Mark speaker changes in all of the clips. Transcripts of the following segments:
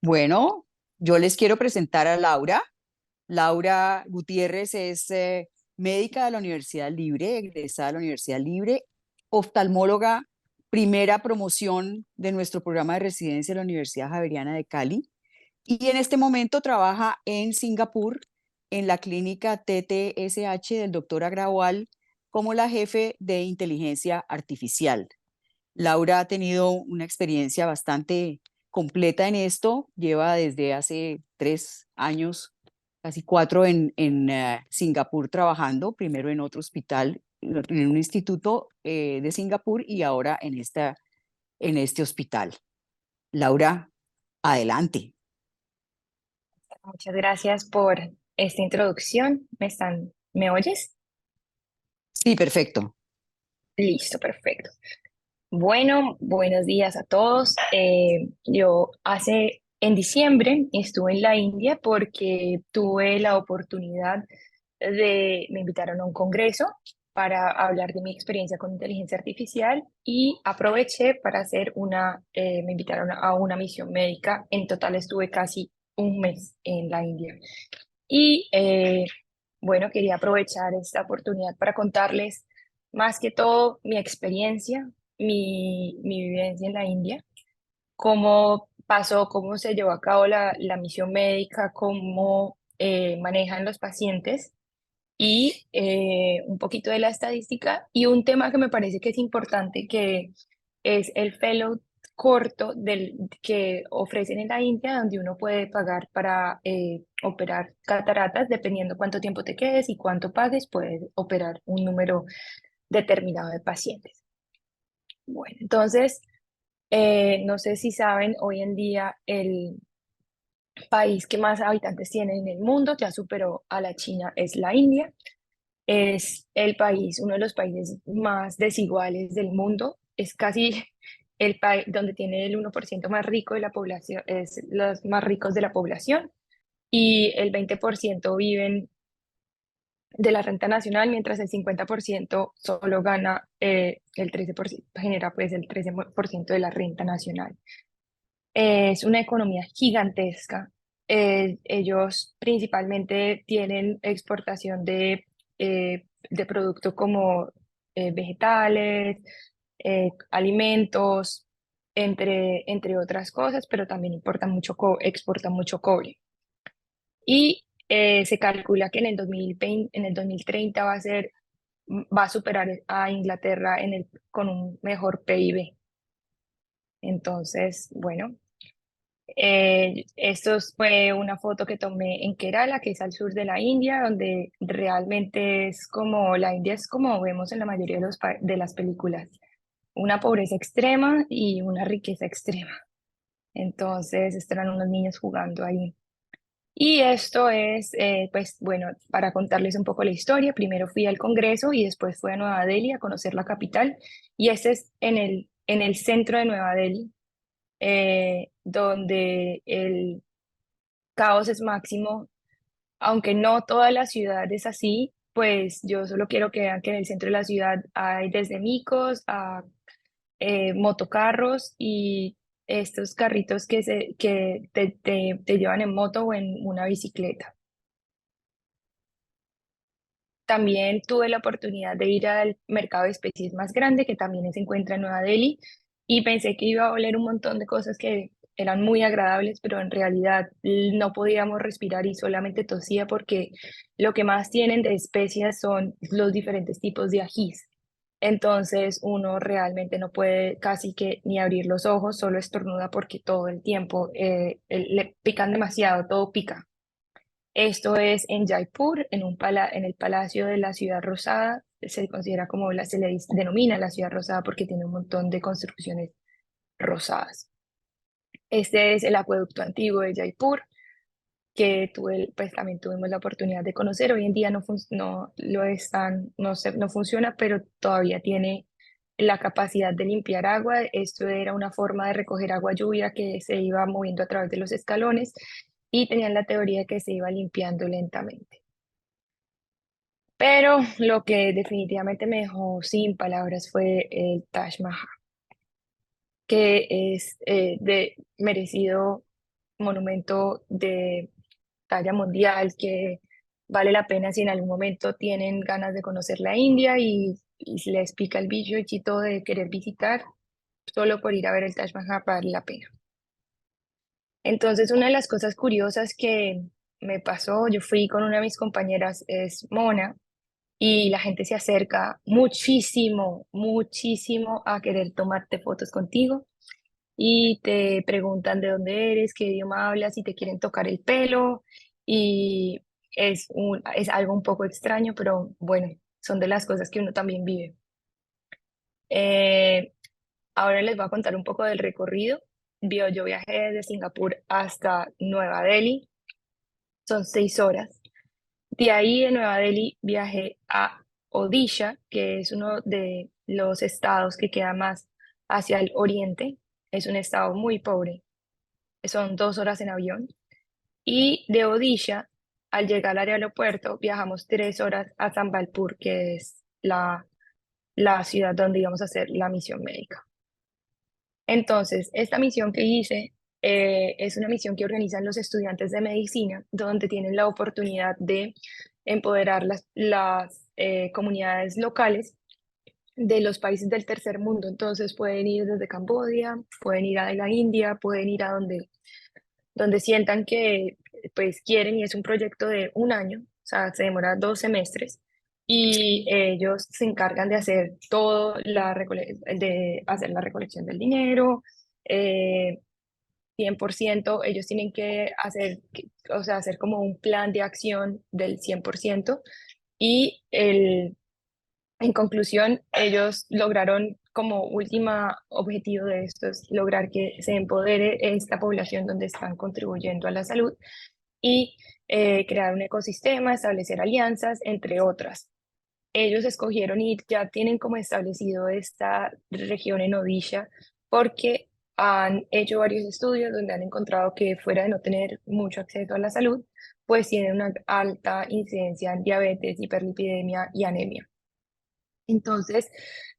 Speaker 1: Bueno, yo les quiero presentar a Laura. Laura Gutiérrez es médica de la Universidad Libre, egresada de la Universidad Libre, oftalmóloga, primera promoción de nuestro programa de residencia de la Universidad Javeriana de Cali. Y en este momento trabaja en Singapur, en la clínica TTSH del doctor Agrawal, como la jefe de inteligencia artificial. Laura ha tenido una experiencia bastante completa en esto, lleva desde hace 3 años, casi 4 en Singapur trabajando, primero en otro hospital, en un instituto de Singapur y ahora en este hospital. Laura, adelante.
Speaker 2: Muchas gracias por esta introducción. ¿Me oyes?
Speaker 1: Sí, perfecto.
Speaker 2: Listo, perfecto. Bueno, buenos días a todos. Yo en diciembre estuve en la India porque tuve la oportunidad me invitaron a un congreso para hablar de mi experiencia con inteligencia artificial y aproveché para me invitaron a una misión médica. En total estuve casi un mes en la India. Y bueno, quería aprovechar esta oportunidad para contarles más que todo mi experiencia, mi vivencia en la India, cómo pasó, cómo se llevó a cabo la misión médica, cómo manejan los pacientes y un poquito de la estadística y un tema que me parece que es importante, que es el fellow corto que ofrecen en la India, donde uno puede pagar para operar cataratas, dependiendo cuánto tiempo te quedes y cuánto pagues, puedes operar un número determinado de pacientes. Bueno, entonces, no sé si saben, hoy en día el país que más habitantes tiene en el mundo, ya superó a la China, es la India. Es uno de los países más desiguales del mundo. Es casi el país donde tiene el 1% más rico de la población, es los más ricos de la población, y el 20% viven de la renta nacional, mientras el 50% solo gana el 13%, genera pues el 13% de la renta nacional. Es una economía gigantesca. Ellos principalmente tienen exportación de productos como vegetales, alimentos, entre otras cosas, pero también exportan mucho cobre. Y se calcula que en el 2020, en el 2030 va a superar a Inglaterra con un mejor PIB. Entonces, bueno. Esto fue una foto que tomé en Kerala, que es al sur de la India, donde realmente la India es como vemos en la mayoría de las películas, una pobreza extrema y una riqueza extrema. Entonces, estarán unos niños jugando ahí. Y esto es, pues bueno, para contarles un poco la historia, primero fui al Congreso y después fui a Nueva Delhi a conocer la capital. Y este es en el centro de Nueva Delhi, donde el caos es máximo, aunque no toda la ciudad es así, pues yo solo quiero que vean que en el centro de la ciudad hay desde micos a motocarros y estos carritos que te llevan en moto o en una bicicleta. También tuve la oportunidad de ir al mercado de especies más grande, que también se encuentra en Nueva Delhi, y pensé que iba a oler un montón de cosas que eran muy agradables, pero en realidad no podíamos respirar y solamente tosía porque lo que más tienen de especias son los diferentes tipos de ajís. Entonces uno realmente no puede casi que ni abrir los ojos, solo estornuda porque todo el tiempo le pican demasiado, todo pica. Esto es en Jaipur, en el Palacio de la Ciudad Rosada. Se considera se le denomina la Ciudad Rosada porque tiene un montón de construcciones rosadas. Este es el acueducto antiguo de Jaipur, que pues también tuvimos la oportunidad de conocer. Hoy en día no funciona, pero todavía tiene la capacidad de limpiar agua. Esto era una forma de recoger agua lluvia que se iba moviendo a través de los escalones y tenían la teoría de que se iba limpiando lentamente. Pero lo que definitivamente me dejó sin palabras fue el Taj Mahal, que es merecido. monumento de talla mundial que vale la pena si en algún momento tienen ganas de conocer la India y si les pica el bichito de querer visitar, solo por ir a ver el Taj Mahal vale la pena. Entonces, una de las cosas curiosas que me pasó, yo fui con una de mis compañeras, es Mona, y la gente se acerca muchísimo, muchísimo a querer tomarte fotos contigo y te preguntan de dónde eres, qué idioma hablas y te quieren tocar el pelo y es algo un poco extraño, pero bueno, son de las cosas que uno también vive. Eh, Ahora les voy a contar un poco del recorrido. Yo viajé desde Singapur hasta Nueva Delhi, son 6 horas. De ahí de Nueva Delhi viajé a Odisha, que es uno de los estados que queda más hacia el oriente. Es un estado muy pobre, son 2 horas en avión. Y de Odisha, al llegar al aeropuerto, viajamos 3 horas a Sambalpur, que es la ciudad donde íbamos a hacer la misión médica. Entonces, esta misión que hice es una misión que organizan los estudiantes de medicina, donde tienen la oportunidad de empoderar las comunidades locales de los países del tercer mundo. Entonces, pueden ir desde Camboya, pueden ir a la India, pueden ir a donde sientan que pues quieren y es un proyecto de un año, o sea, se demora 2 semestres y ellos se encargan de hacer todo, de hacer la recolección del dinero, eh, 100%, ellos tienen que hacer, o sea, hacer como un plan de acción del 100% y en conclusión, ellos lograron como última objetivo de esto es lograr que se empodere esta población donde están contribuyendo a la salud y crear un ecosistema, establecer alianzas, entre otras. Ellos escogieron y ya tienen como establecido esta región en Odisha porque han hecho varios estudios donde han encontrado que fuera de no tener mucho acceso a la salud, pues tienen una alta incidencia en diabetes, hiperlipidemia y anemia. Entonces,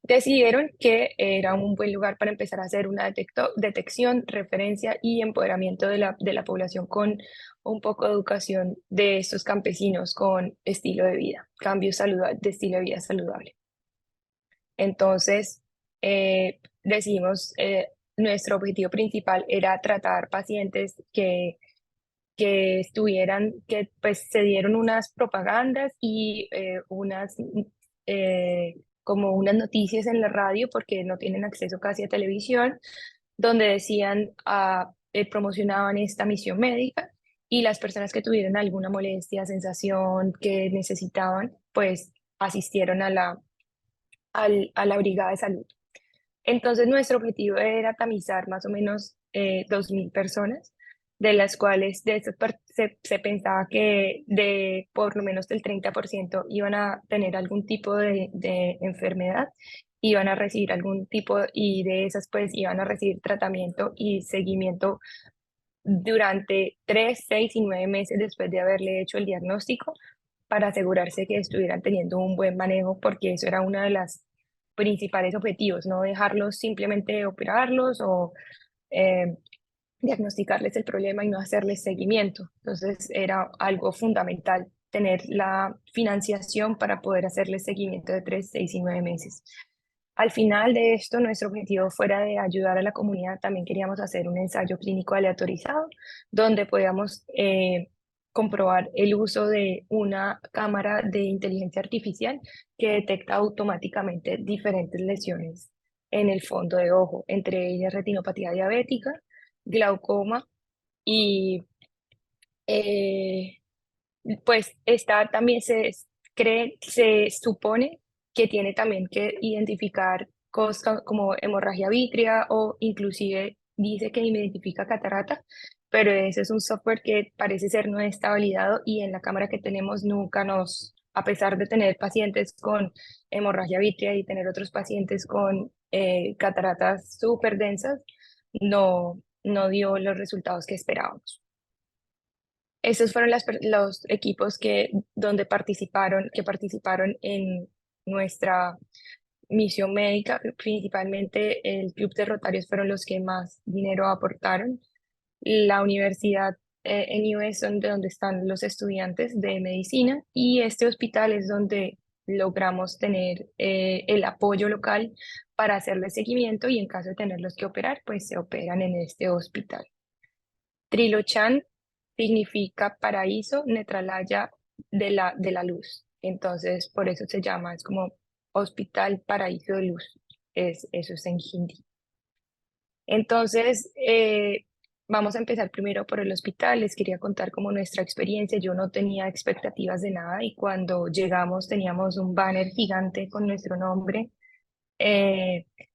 Speaker 2: decidieron que era un buen lugar para empezar a hacer una detección, referencia y empoderamiento de la población con un poco de educación de estos campesinos con estilo de vida, cambios de estilo de vida saludable. Entonces, decidimos, nuestro objetivo principal era tratar pacientes que estuvieran, que pues se dieron unas propagandas y como unas noticias en la radio, porque no tienen acceso casi a televisión, donde decían, promocionaban esta misión médica y las personas que tuvieran alguna molestia, sensación que necesitaban, pues asistieron a la brigada de salud. Entonces, nuestro objetivo era tamizar más o menos 2.000 personas, de las cuales de esas se pensaba que de por lo menos del 30% iban a tener algún tipo de enfermedad, iban a recibir algún tipo, y de esas pues iban a recibir tratamiento y seguimiento durante 3, 6 y 9 meses después de haberle hecho el diagnóstico para asegurarse que estuvieran teniendo un buen manejo, porque eso era uno de los principales objetivos, no dejarlos simplemente operarlos o eh, diagnosticarles el problema y no hacerles seguimiento. Entonces era algo fundamental tener la financiación para poder hacerles seguimiento de 3, 6 y 9 meses. Al final de esto, nuestro objetivo fuera de ayudar a la comunidad, también queríamos hacer un ensayo clínico aleatorizado donde podamos comprobar el uso de una cámara de inteligencia artificial que detecta automáticamente diferentes lesiones en el fondo de ojo, entre ellas retinopatía diabética, glaucoma y eh, pues esta también se supone que tiene también que identificar cosas como hemorragia vítrea o inclusive dice que identifica catarata, pero ese es un software que parece ser no está validado y en la cámara que tenemos nunca a pesar de tener pacientes con hemorragia vítrea y tener otros pacientes con cataratas súper densas, no dio los resultados que esperábamos. Esos fueron los equipos que participaron en nuestra misión médica. Principalmente el Club de Rotarios fueron los que más dinero aportaron. la universidad en US es donde están los estudiantes de medicina y este hospital es donde logramos tener el apoyo local para hacerle seguimiento y en caso de tenerlos que operar, pues se operan en este hospital. Trilochan significa paraíso, Netralaya de la luz. Entonces, por eso se llama, es como Hospital Paraíso de Luz. Eso es en hindi. Entonces, vamos a empezar primero por el hospital. Les quería contar como nuestra experiencia. Yo no tenía expectativas de nada y cuando llegamos teníamos un banner gigante con nuestro nombre,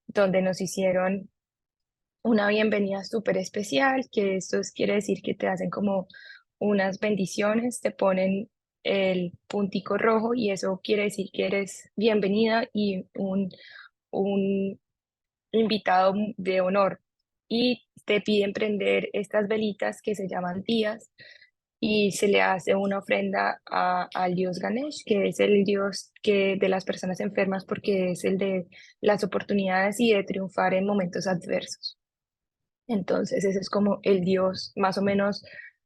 Speaker 2: donde nos hicieron una bienvenida súper especial, que quiere decir que te hacen como unas bendiciones, te ponen el puntico rojo y eso quiere decir que eres bienvenida y un invitado de honor. Y te piden prender estas velitas que se llaman días y se le hace una ofrenda al dios Ganesh, que es el dios de las personas enfermas porque es el de las oportunidades y de triunfar en momentos adversos. Entonces, ese es como el Dios, más o menos,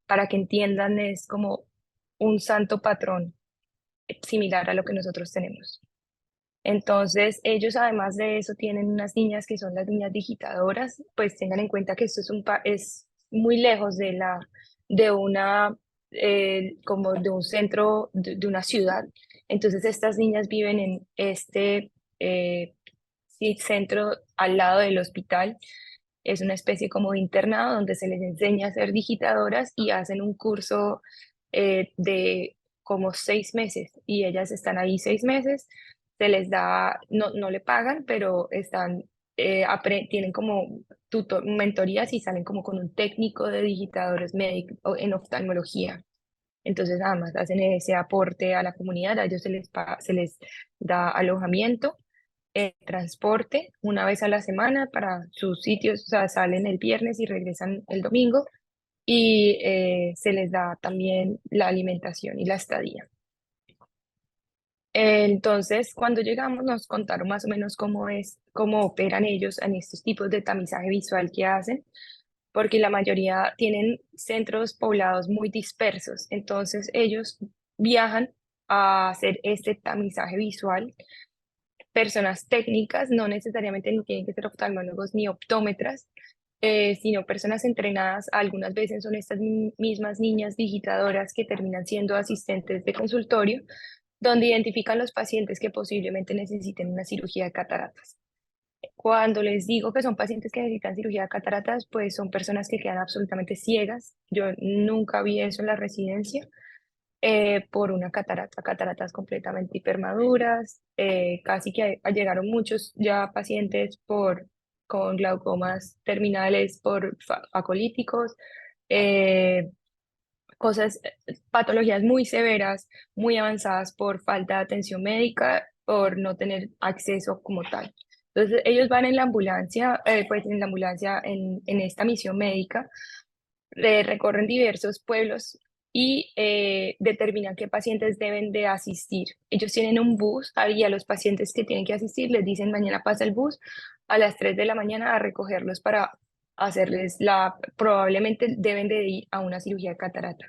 Speaker 2: para que entiendan, es como un santo patrón similar a lo que nosotros tenemos. Entonces, ellos además de eso tienen unas niñas que son las niñas digitadoras, pues tengan en cuenta que esto es muy lejos de una, como de un centro, de una ciudad. Entonces, estas niñas viven en este sí, centro al lado del hospital. Es una especie como de internado donde se les enseña a ser digitadoras y hacen un curso de como 6 meses y ellas están ahí 6 meses, se les da, no, no le pagan, pero tienen como mentorías y salen como con un técnico de digitadores médicos en oftalmología. Entonces, además, hacen ese aporte a la comunidad, a ellos se les da alojamiento, transporte una vez a la semana para sus sitios, o sea, salen el viernes y regresan el domingo, y se les da también la alimentación y la estadía. Entonces, cuando llegamos, nos contaron más o menos cómo operan ellos en estos tipos de tamizaje visual que hacen, porque la mayoría tienen centros poblados muy dispersos. Entonces, ellos viajan a hacer este tamizaje visual. Personas técnicas, no necesariamente ni tienen que ser oftalmólogos ni optómetras, sino personas entrenadas. Algunas veces son estas mismas niñas digitadoras que terminan siendo asistentes de consultorio, donde identifican los pacientes que posiblemente necesiten una cirugía de cataratas. Cuando les digo que son pacientes que necesitan cirugía de cataratas, pues son personas que quedan absolutamente ciegas. Yo nunca vi eso en la residencia por una catarata, cataratas completamente hipermaduras, casi que llegaron muchos ya pacientes con glaucomas terminales por facolíticos, eh, cosas, patologías muy severas, muy avanzadas por falta de atención médica, por no tener acceso como tal. Entonces, ellos van en la ambulancia, pues en la ambulancia, en esta misión médica, recorren diversos pueblos y determinan qué pacientes deben de asistir. Ellos tienen un bus y a los pacientes que tienen que asistir les dicen mañana pasa el bus a las 3 de la mañana a recogerlos para hacerles probablemente deben de ir a una cirugía de catarata.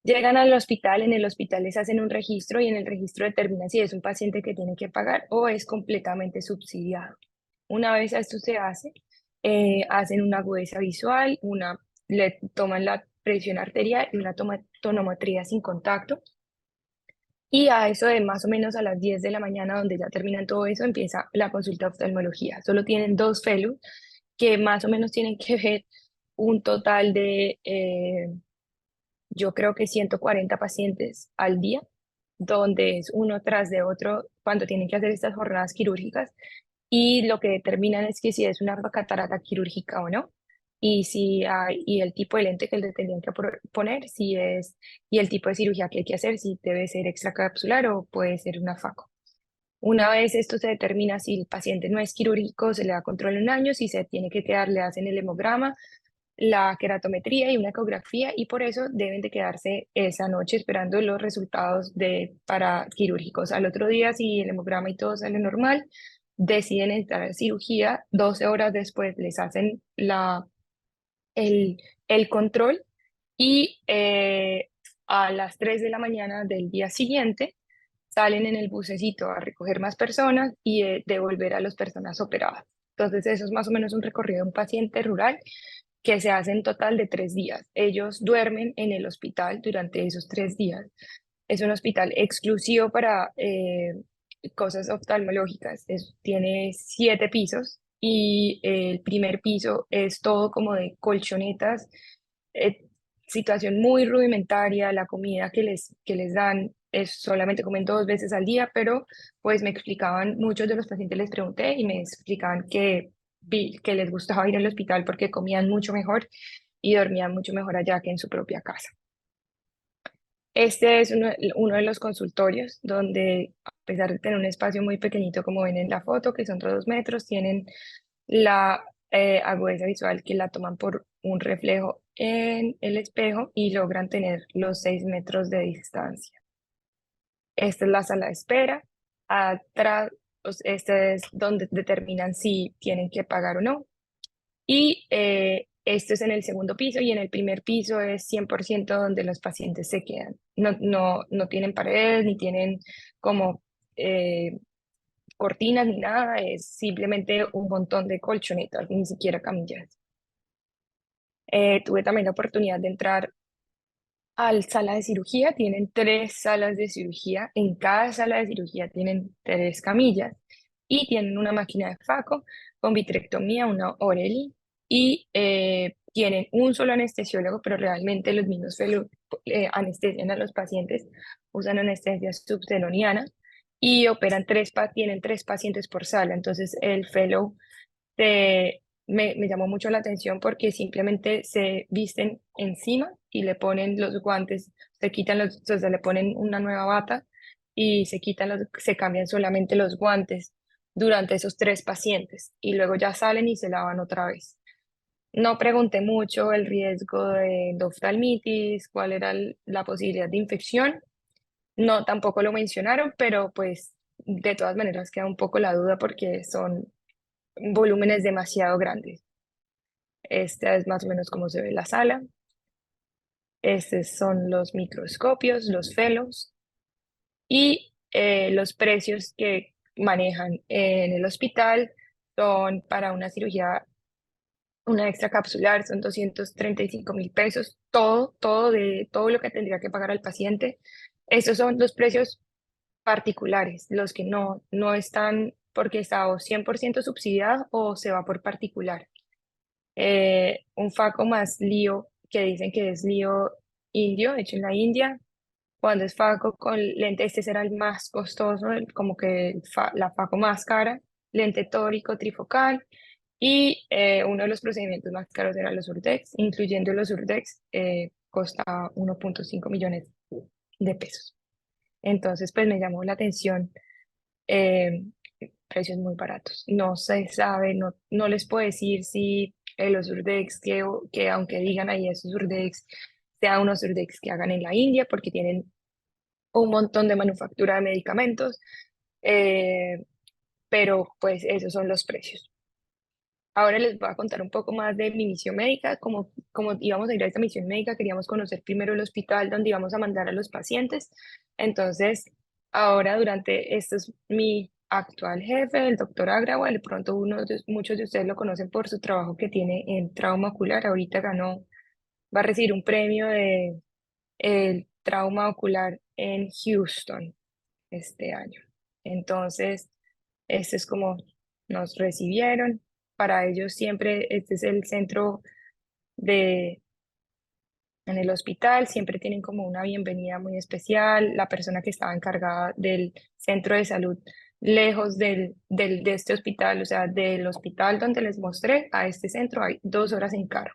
Speaker 2: Llegan al hospital, en el hospital les hacen un registro y en el registro determinan si es un paciente que tiene que pagar o es completamente subsidiado. Una vez esto se hace, hacen una agudeza visual, le toman la presión arterial y una tonometría sin contacto. Y a eso de más o menos a las 10 de la mañana, donde ya terminan todo eso, empieza la consulta de oftalmología. Solo tienen 2 fellows que más o menos tienen que ver un total de yo creo que 140 pacientes al día, donde es uno tras de otro cuando tienen que hacer estas jornadas quirúrgicas y lo que determinan es que si es una catarata quirúrgica o no, y si y el tipo de lente que le tendrían que poner, y el tipo de cirugía que hay que hacer, si debe ser extracapsular o puede ser una faco. Una vez esto se determina, si el paciente no es quirúrgico, se le da control en un año, si se tiene que quedar, le hacen el hemograma, la queratometría y una ecografía, y por eso deben de quedarse esa noche esperando los resultados para quirúrgicos. Al otro día, si el hemograma y todo sale normal, deciden entrar a cirugía. 12 horas después les hacen el el control y a las 3 de la mañana del día siguiente salen en el bucecito a recoger más personas y devolver a las personas operadas. Entonces, eso es más o menos un recorrido de un paciente rural que se hace en total de 3 días. Ellos duermen en el hospital durante esos 3 días. Es un hospital exclusivo para cosas oftalmológicas. Tiene 7 pisos y el primer piso es todo como de colchonetas, eh, situación muy rudimentaria. La comida que les dan es solamente comen 2 veces al día, pero pues me explicaban, muchos de los pacientes les pregunté y me explicaban que les gustaba ir al hospital porque comían mucho mejor y dormían mucho mejor allá que en su propia casa. Este es uno de los consultorios donde, a pesar de tener un espacio muy pequeñito, como ven en la foto, que son de 2 metros, tienen la agudeza visual que la toman por un reflejo en el espejo y logran tener los 6 metros de distancia. Esta es la sala de espera. Atrás, este es donde determinan si tienen que pagar o no. Y esto es en el segundo piso y en el primer piso es 100% donde los pacientes se quedan. No tienen paredes ni tienen como eh, cortinas ni nada, es simplemente un montón de colchonetas, ni siquiera camillas. Tuve también la oportunidad de entrar a la sala de cirugía. Tienen 3 salas de cirugía. En cada sala de cirugía tienen 3 camillas y tienen una máquina de Faco con vitrectomía, una Orelli, y tienen un solo anestesiólogo, pero realmente los mismos anestesian a los pacientes, usan anestesia subderoniana y operan tienen 3 pacientes por sala. Entonces el fellow me llamó mucho la atención porque simplemente se visten encima y le ponen los guantes, se le ponen una nueva bata y se cambian solamente los guantes durante esos 3 pacientes y luego ya salen y se lavan otra vez. No pregunté mucho el riesgo de endoftalmitis, cuál era la posibilidad de infección. No, tampoco lo mencionaron, pero pues de todas maneras queda un poco la duda porque son volúmenes demasiado grandes. Esta es más o menos cómo se ve la sala. Estos son los microscopios, los fellows y los precios que manejan en el hospital son para una cirugía, una extracapsular, son 235.000 pesos, todo lo que tendría que pagar al paciente. Estos son los precios particulares, los que no están porque está o 100% subsidiado o se va por particular. Un Faco más lío, que dicen que es lío indio, hecho en la India. Cuando es Faco con lente, este será el más costoso, como que la Faco más cara, lente tórico trifocal. Y uno de los procedimientos más caros eran los Urdex, incluyendo los Urdex, costa 1.5 millones de pesos. Entonces, pues me llamó la atención, eh, precios muy baratos. No se sabe, no les puedo decir si los Urdex que aunque digan ahí esos Urdex, sea unos Urdex que hagan en la India, porque tienen un montón de manufactura de medicamentos, eh, pero pues esos son los precios. Ahora les voy a contar un poco más de mi misión médica. Como íbamos a ir a esta misión médica, queríamos conocer primero el hospital donde íbamos a mandar a los pacientes. Entonces, ahora este es mi actual jefe, el doctor Agrawal. De pronto muchos de ustedes lo conocen por su trabajo que tiene en trauma ocular. Ahorita va a recibir un premio de el trauma ocular en Houston este año. Entonces, este es como nos recibieron. Para ellos siempre este es el centro en el hospital, siempre tienen como una bienvenida muy especial. La persona que estaba encargada del centro de salud, lejos de este hospital, o sea, del hospital donde les mostré a este centro, hay 2 horas en carro.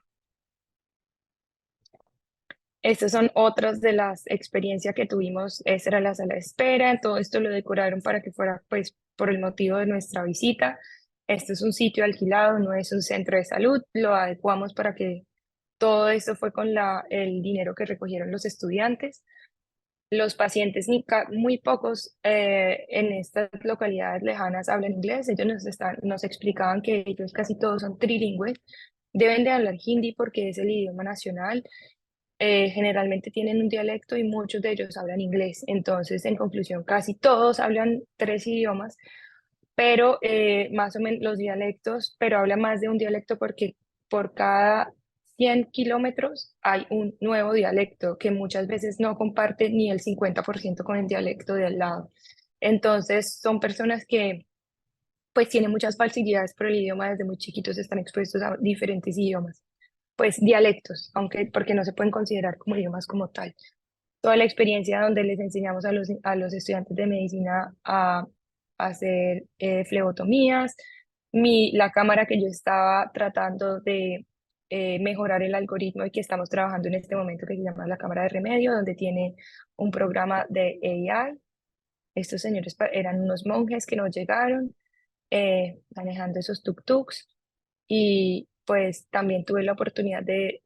Speaker 2: Estas son otras de las experiencias que tuvimos. Esta era la sala de espera. Todo esto lo decoraron para que fuera, pues, por el motivo de nuestra visita. Este es un sitio alquilado, no es un centro de salud. Lo adecuamos para que todo esto fue con el dinero que recogieron los estudiantes. Los pacientes, muy pocos en estas localidades lejanas hablan inglés. Ellos nos explicaban que ellos casi todos son trilingües, deben de hablar hindi porque es el idioma nacional. Generalmente tienen un dialecto y muchos de ellos hablan inglés. Entonces, en conclusión, casi todos hablan tres idiomas, pero más o menos los dialectos, pero habla más de un dialecto porque por cada 100 kilómetros hay un nuevo dialecto que muchas veces no comparte ni el 50% con el dialecto de al lado. Entonces, son personas que pues tienen muchas facilidades por el idioma, desde muy chiquitos están expuestos a diferentes idiomas, pues dialectos, aunque porque no se pueden considerar como idiomas como tal. Toda la experiencia donde les enseñamos a los estudiantes de medicina a hacer flebotomías, la cámara que yo estaba tratando de mejorar el algoritmo y que estamos trabajando en este momento, que se llama la cámara de remedio, donde tiene un programa de AI. Estos señores eran unos monjes que nos llegaron manejando esos tuk-tuks, y pues también tuve la oportunidad de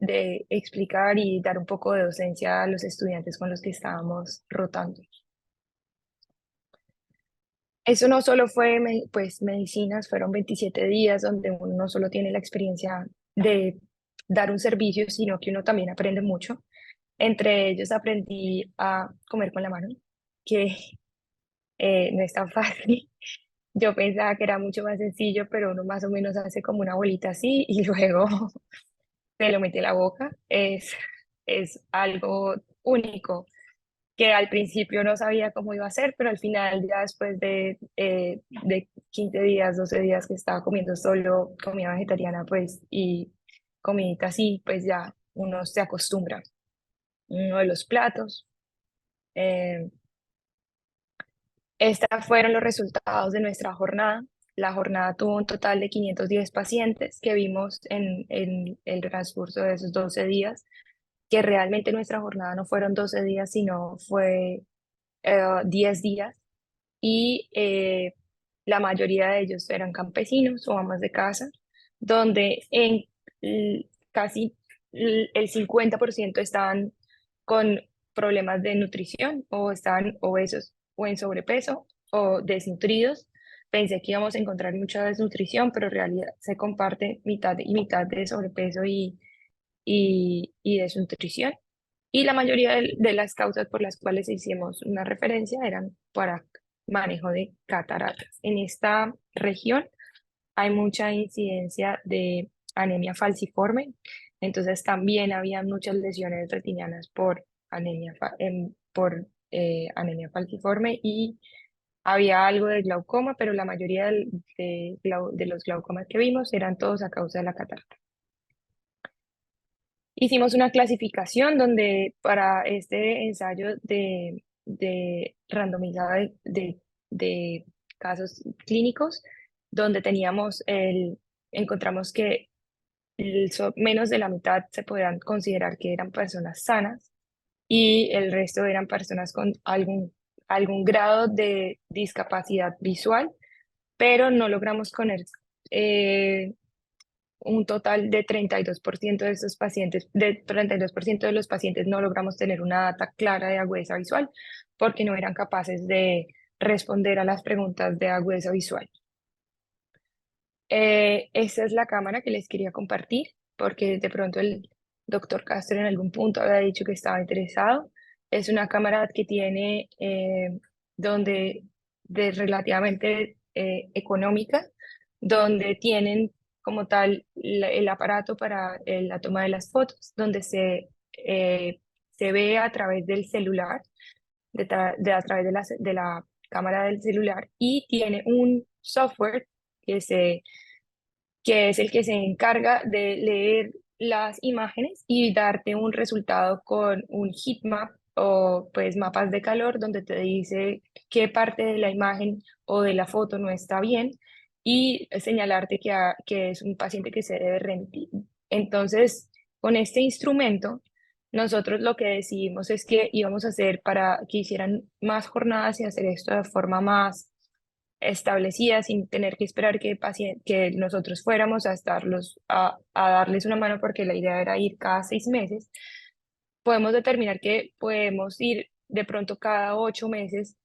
Speaker 2: explicar y dar un poco de docencia a los estudiantes con los que estábamos rotando. Eso no solo fue pues medicinas, fueron 27 días donde uno no solo tiene la experiencia de dar un servicio, sino que uno también aprende mucho. Entre ellos aprendí a comer con la mano, que no es tan fácil. Yo pensaba que era mucho más sencillo, pero uno más o menos hace como una bolita así y luego se lo mete a la boca. Es algo único que al principio no sabía cómo iba a ser, pero al final, ya después de 15 días, 12 días que estaba comiendo solo comida vegetariana, pues, y comidita así, pues ya uno se acostumbra. Uno de los platos. eh, Estos fueron los resultados de nuestra jornada. La jornada tuvo un total de 510 pacientes que vimos en el transcurso de esos 12 días, que realmente nuestra jornada no fueron 12 días, sino fue 10 días, y la mayoría de ellos eran campesinos o amas de casa, donde casi el 50% estaban con problemas de nutrición o estaban obesos o en sobrepeso o desnutridos. Pensé que íbamos a encontrar mucha desnutrición, pero en realidad se comparte mitad y mitad de sobrepeso y desnutrición. Y la mayoría de las causas por las cuales hicimos una referencia eran para manejo de cataratas. En esta región hay mucha incidencia de anemia falciforme, entonces también había muchas lesiones retinianas por anemia falciforme, y había algo de glaucoma, pero la mayoría de los glaucomas que vimos eran todos a causa de la catarata. Hicimos una clasificación donde para este ensayo de randomizado de casos clínicos, donde encontramos que menos de la mitad se podían considerar que eran personas sanas y el resto eran personas con algún grado de discapacidad visual, pero no logramos poner eh, un total de 32% de estos pacientes, de 32% de los pacientes no logramos tener una data clara de agudeza visual porque no eran capaces de responder a las preguntas de agudeza visual. Esta es la cámara que les quería compartir porque de pronto el doctor Castro en algún punto había dicho que estaba interesado. Es una cámara que tiene donde de relativamente económica, donde tienen como tal el aparato para la toma de las fotos, donde se ve a través del celular, a través de la cámara del celular, y tiene un software que que es el que se encarga de leer las imágenes y darte un resultado con un heat map o pues mapas de calor donde te dice qué parte de la imagen o de la foto no está bien y señalarte que es un paciente que se debe remitir. Entonces, con este instrumento, nosotros lo que decidimos es que íbamos a hacer para que hicieran más jornadas y hacer esto de forma más establecida, sin tener que esperar que nosotros fuéramos a a darles una mano, porque la idea era ir cada 6 meses. Podemos determinar que podemos ir de pronto cada 8 meses,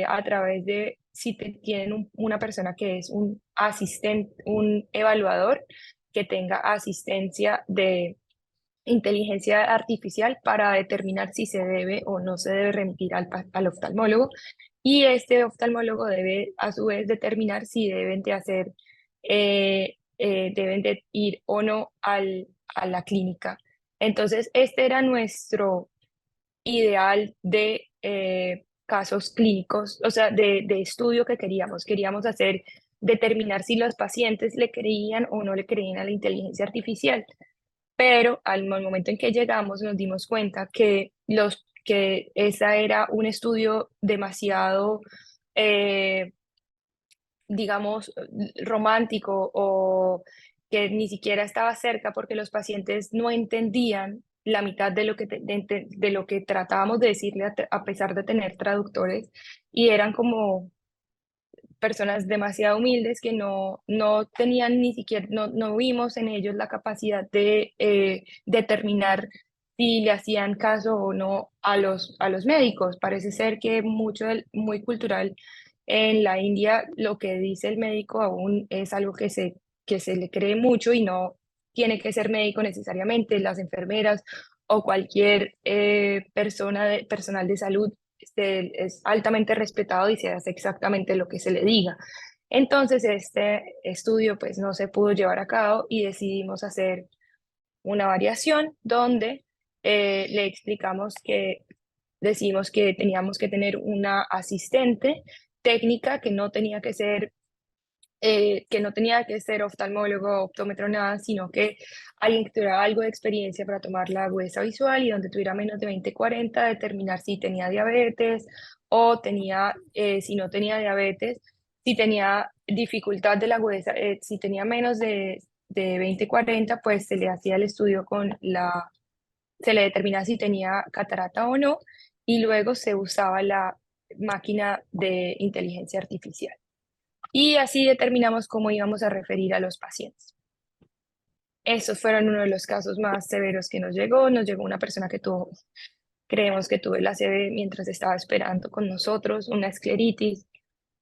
Speaker 2: a través si tienen una persona que es un asistente, un evaluador, que tenga asistencia de inteligencia artificial para determinar si se debe o no se debe remitir al oftalmólogo. Y este oftalmólogo debe a su vez determinar si deben de hacer, deben de ir o no a la clínica. Entonces, este era nuestro ideal de casos clínicos, o sea, de estudio que queríamos. Queríamos hacer, determinar si los pacientes le creían o no le creían a la inteligencia artificial. Pero al momento en que llegamos nos dimos cuenta que esa era un estudio demasiado, digamos, romántico, o que ni siquiera estaba cerca porque los pacientes no entendían la mitad de lo que, de lo que tratábamos de decirle a pesar de tener traductores, y eran como personas demasiado humildes que no tenían ni siquiera, no vimos en ellos la capacidad de determinar si le hacían caso o no a los médicos. Parece ser que muy cultural en la India, lo que dice el médico aún es algo que se le cree mucho, y no tiene que ser médico necesariamente. Las enfermeras o cualquier personal de salud es altamente respetado y se hace exactamente lo que se le diga. Entonces, este estudio pues no se pudo llevar a cabo y decidimos hacer una variación donde le explicamos que decimos que teníamos que tener una asistente técnica que no tenía que ser oftalmólogo, optómetro, nada, sino que alguien que tuviera algo de experiencia para tomar la agudeza visual, y donde tuviera menos de 20/40, determinar si tenía diabetes o tenía, si no tenía diabetes, si tenía dificultad de la agudeza, si tenía menos de 20/40, pues se le hacía el estudio se le determinaba si tenía catarata o no, y luego se usaba la máquina de inteligencia artificial. Y así determinamos cómo íbamos a referir a los pacientes. Esos fueron uno de los casos más severos que nos llegó. Nos llegó una persona que creemos que tuvo el ACV mientras estaba esperando con nosotros, una escleritis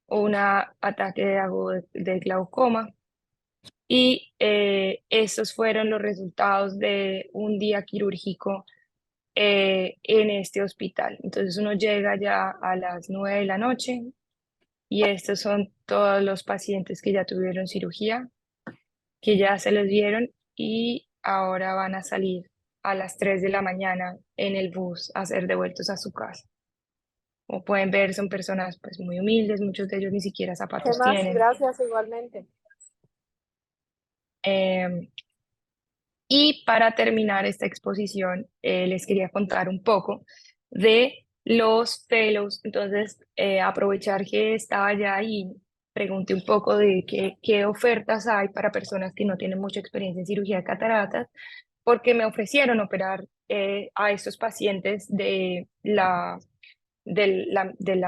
Speaker 2: o un ataque agudo de glaucoma. Y esos fueron los resultados de un día quirúrgico en este hospital. Entonces uno llega ya a las 9 de la noche, y estos son todos los pacientes que ya tuvieron cirugía, que ya se los dieron, y ahora van a salir a las 3 de la mañana en el bus a ser devueltos a su casa. Como pueden ver, son personas pues muy humildes, muchos de ellos ni siquiera
Speaker 3: ¿Qué
Speaker 2: zapatos
Speaker 3: más?
Speaker 2: tienen.
Speaker 3: Gracias igualmente.
Speaker 2: Eh, y para terminar esta exposición, les quería contar un poco de los fellows. Entonces, aprovechar que estaba allá y pregunté un poco de qué ofertas hay para personas que no tienen mucha experiencia en cirugía de cataratas, porque me ofrecieron operar a estos pacientes de la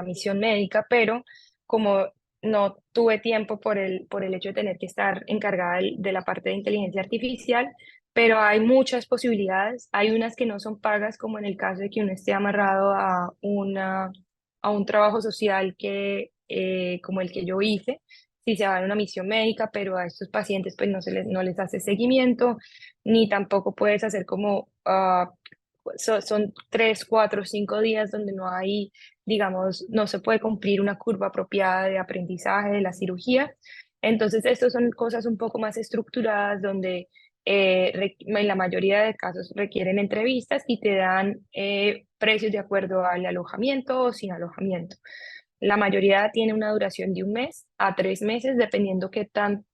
Speaker 2: misión médica, pero como no tuve tiempo por el hecho de tener que estar encargada de la parte de inteligencia artificial, pero hay muchas posibilidades. Hay unas que no son pagas, como en el caso de que uno esté amarrado a un trabajo social como el que yo hice, si se va a una misión médica, pero a estos pacientes pues no les hace seguimiento, ni tampoco puedes hacer como son 3, 4, 5 días donde no hay, digamos, no se puede cumplir una curva apropiada de aprendizaje de la cirugía. Entonces, estas son cosas un poco más estructuradas donde en la mayoría de casos requieren entrevistas y te dan precios de acuerdo al alojamiento o sin alojamiento. La mayoría tiene una duración de 1 mes a 3 meses, dependiendo qué tan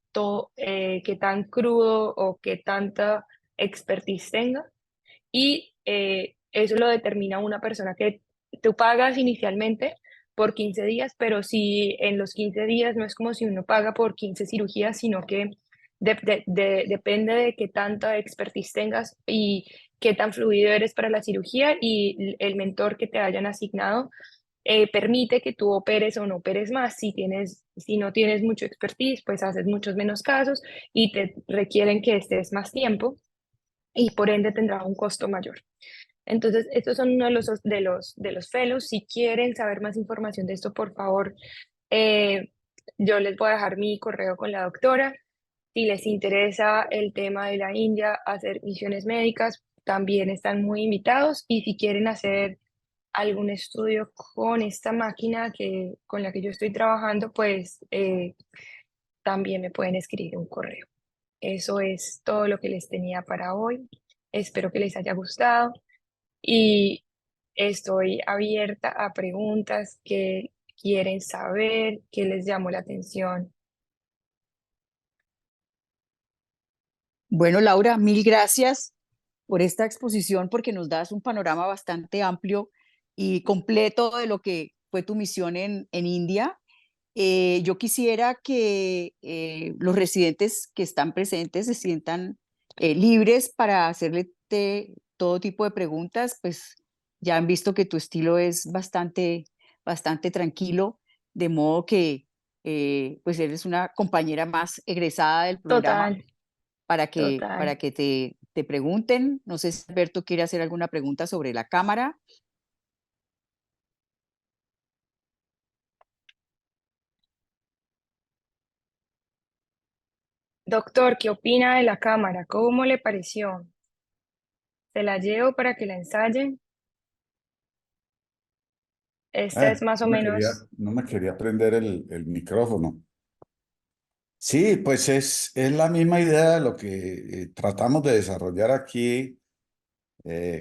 Speaker 2: crudo o qué tanta expertise tenga. Y eso lo determina una persona que tú pagas inicialmente por 15 días, pero si en los 15 días no es como si uno paga por 15 cirugías, sino que depende de qué tanta expertise tengas y qué tan fluido eres para la cirugía, y el mentor que te hayan asignado permite que tú operes o no operes más. Si no tienes mucho expertise, pues haces muchos menos casos y te requieren que estés más tiempo, y por ende tendrá un costo mayor. Entonces, estos son uno de los fellows. Si quieren saber más información de esto, por favor, yo les voy a dejar mi correo con la doctora. si les interesa el tema de la India, hacer misiones médicas, también están muy invitados. Y si quieren hacer algún estudio con esta máquina con la que yo estoy trabajando, pues también me pueden escribir un correo. Eso es todo lo que les tenía para hoy. Espero que les haya gustado y estoy abierta a preguntas que quieren saber, que les llamó la atención.
Speaker 1: Bueno, Laura, mil gracias por esta exposición porque nos das un panorama bastante amplio y completo de lo que fue tu misión en India. Yo quisiera que los residentes que están presentes se sientan libres para hacerle todo tipo de preguntas, pues ya han visto que tu estilo es bastante tranquilo, de modo que pues eres una compañera más egresada del programa
Speaker 2: Total,
Speaker 1: para
Speaker 2: total.
Speaker 1: que te pregunten. No sé si Alberto quiere hacer alguna pregunta sobre la cámara.
Speaker 2: Doctor, ¿qué opina de la cámara? ¿Cómo le pareció? ¿Se la llevo para que la ensayen? Esta es más o menos,
Speaker 3: No me quería prender el micrófono. Sí, pues es la misma idea de lo que tratamos de desarrollar aquí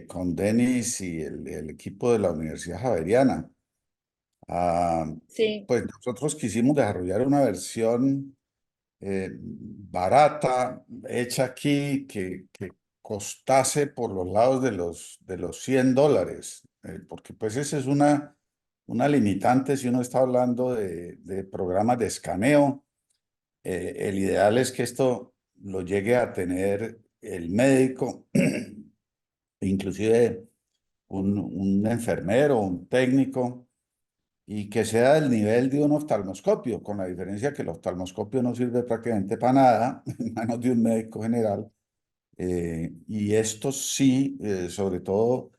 Speaker 3: con Denis y el equipo de la Universidad Javeriana. Ah,
Speaker 2: sí.
Speaker 3: pues nosotros quisimos desarrollar una versión barata, hecha aquí, que costase por los lados de los $100, porque pues esa es una limitante si uno está hablando de programas de escaneo. El ideal es que esto lo llegue a tener el médico, inclusive un enfermero, un técnico, y que sea del nivel de un oftalmoscopio, con la diferencia que el oftalmoscopio no sirve prácticamente para nada en manos de un médico general. Y esto sí, sobre todo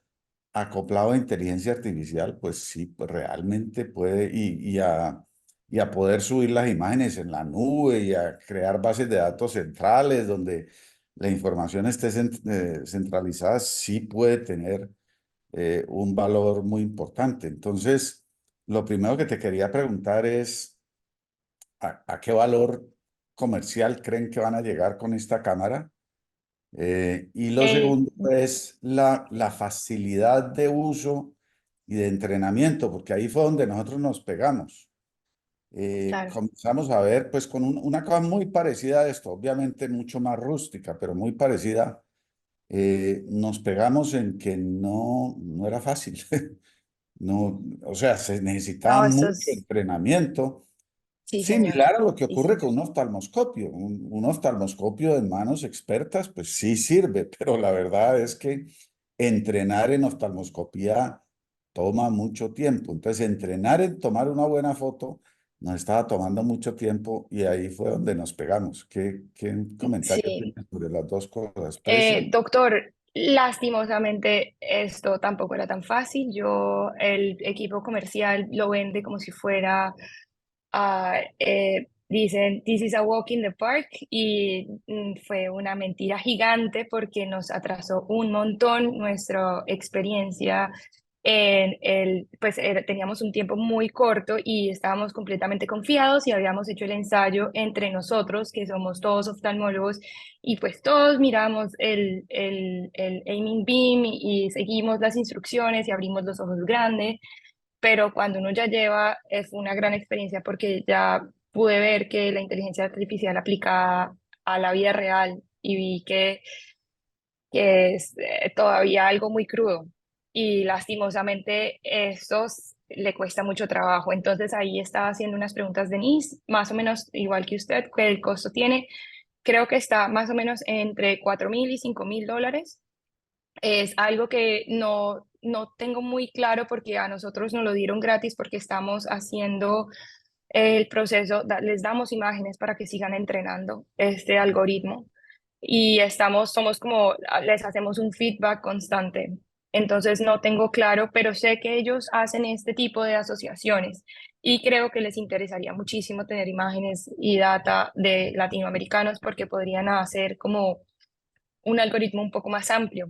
Speaker 3: acoplado a inteligencia artificial, pues sí, pues realmente puede, y a poder subir las imágenes en la nube y a crear bases de datos centrales donde la información esté centralizada, sí puede tener un valor muy importante. Entonces, lo primero que te quería preguntar es, a qué valor comercial creen que van a llegar con esta cámara? Y lo
Speaker 2: Eh,
Speaker 3: segundo es la facilidad de uso y de entrenamiento, porque ahí fue donde nosotros nos pegamos.
Speaker 2: claro.
Speaker 3: Comenzamos a ver, pues, con una cosa muy parecida a esto, obviamente mucho más rústica, pero muy parecida. Nos pegamos en que no era fácil. No, o sea, se necesitaba
Speaker 2: No, eso
Speaker 3: mucho
Speaker 2: es,
Speaker 3: entrenamiento.
Speaker 2: sí, señor.
Speaker 3: Similar a lo que
Speaker 2: Sí,
Speaker 3: ocurre
Speaker 2: señor.
Speaker 3: con un oftalmoscopio. Un oftalmoscopio en manos expertas, pues sí sirve, pero la verdad es que entrenar en oftalmoscopía toma mucho tiempo. Entonces, entrenar en tomar una buena foto nos estaba tomando mucho tiempo y ahí fue donde nos pegamos. ¿Qué comentario
Speaker 2: Sí.
Speaker 3: tienes sobre las dos cosas? Precio.
Speaker 2: Doctor, lastimosamente esto tampoco era tan fácil. El equipo comercial lo vende como si fuera, dicen, this is a walk in the park y fue una mentira gigante porque nos atrasó un montón nuestra experiencia teníamos un tiempo muy corto y estábamos completamente confiados y habíamos hecho el ensayo entre nosotros, que somos todos oftalmólogos, y pues todos miramos el aiming beam y seguimos las instrucciones y abrimos los ojos grandes, pero cuando uno ya lleva, es una gran experiencia porque ya pude ver que la inteligencia artificial aplicada a la vida real y vi que es todavía algo muy crudo y lastimosamente le cuesta mucho trabajo. Entonces ahí estaba haciendo unas preguntas Denise, más o menos igual que usted, que el costo tiene, creo que está más o menos entre 4.000 y 5.000 dólares. Es algo que no tengo muy claro porque a nosotros nos lo dieron gratis porque estamos haciendo el proceso, les damos imágenes para que sigan entrenando este algoritmo y somos como, les hacemos un feedback constante. Entonces no tengo claro, pero sé que ellos hacen este tipo de asociaciones Y creo que les interesaría muchísimo tener imágenes y data de latinoamericanos porque podrían hacer como un algoritmo un poco más amplio.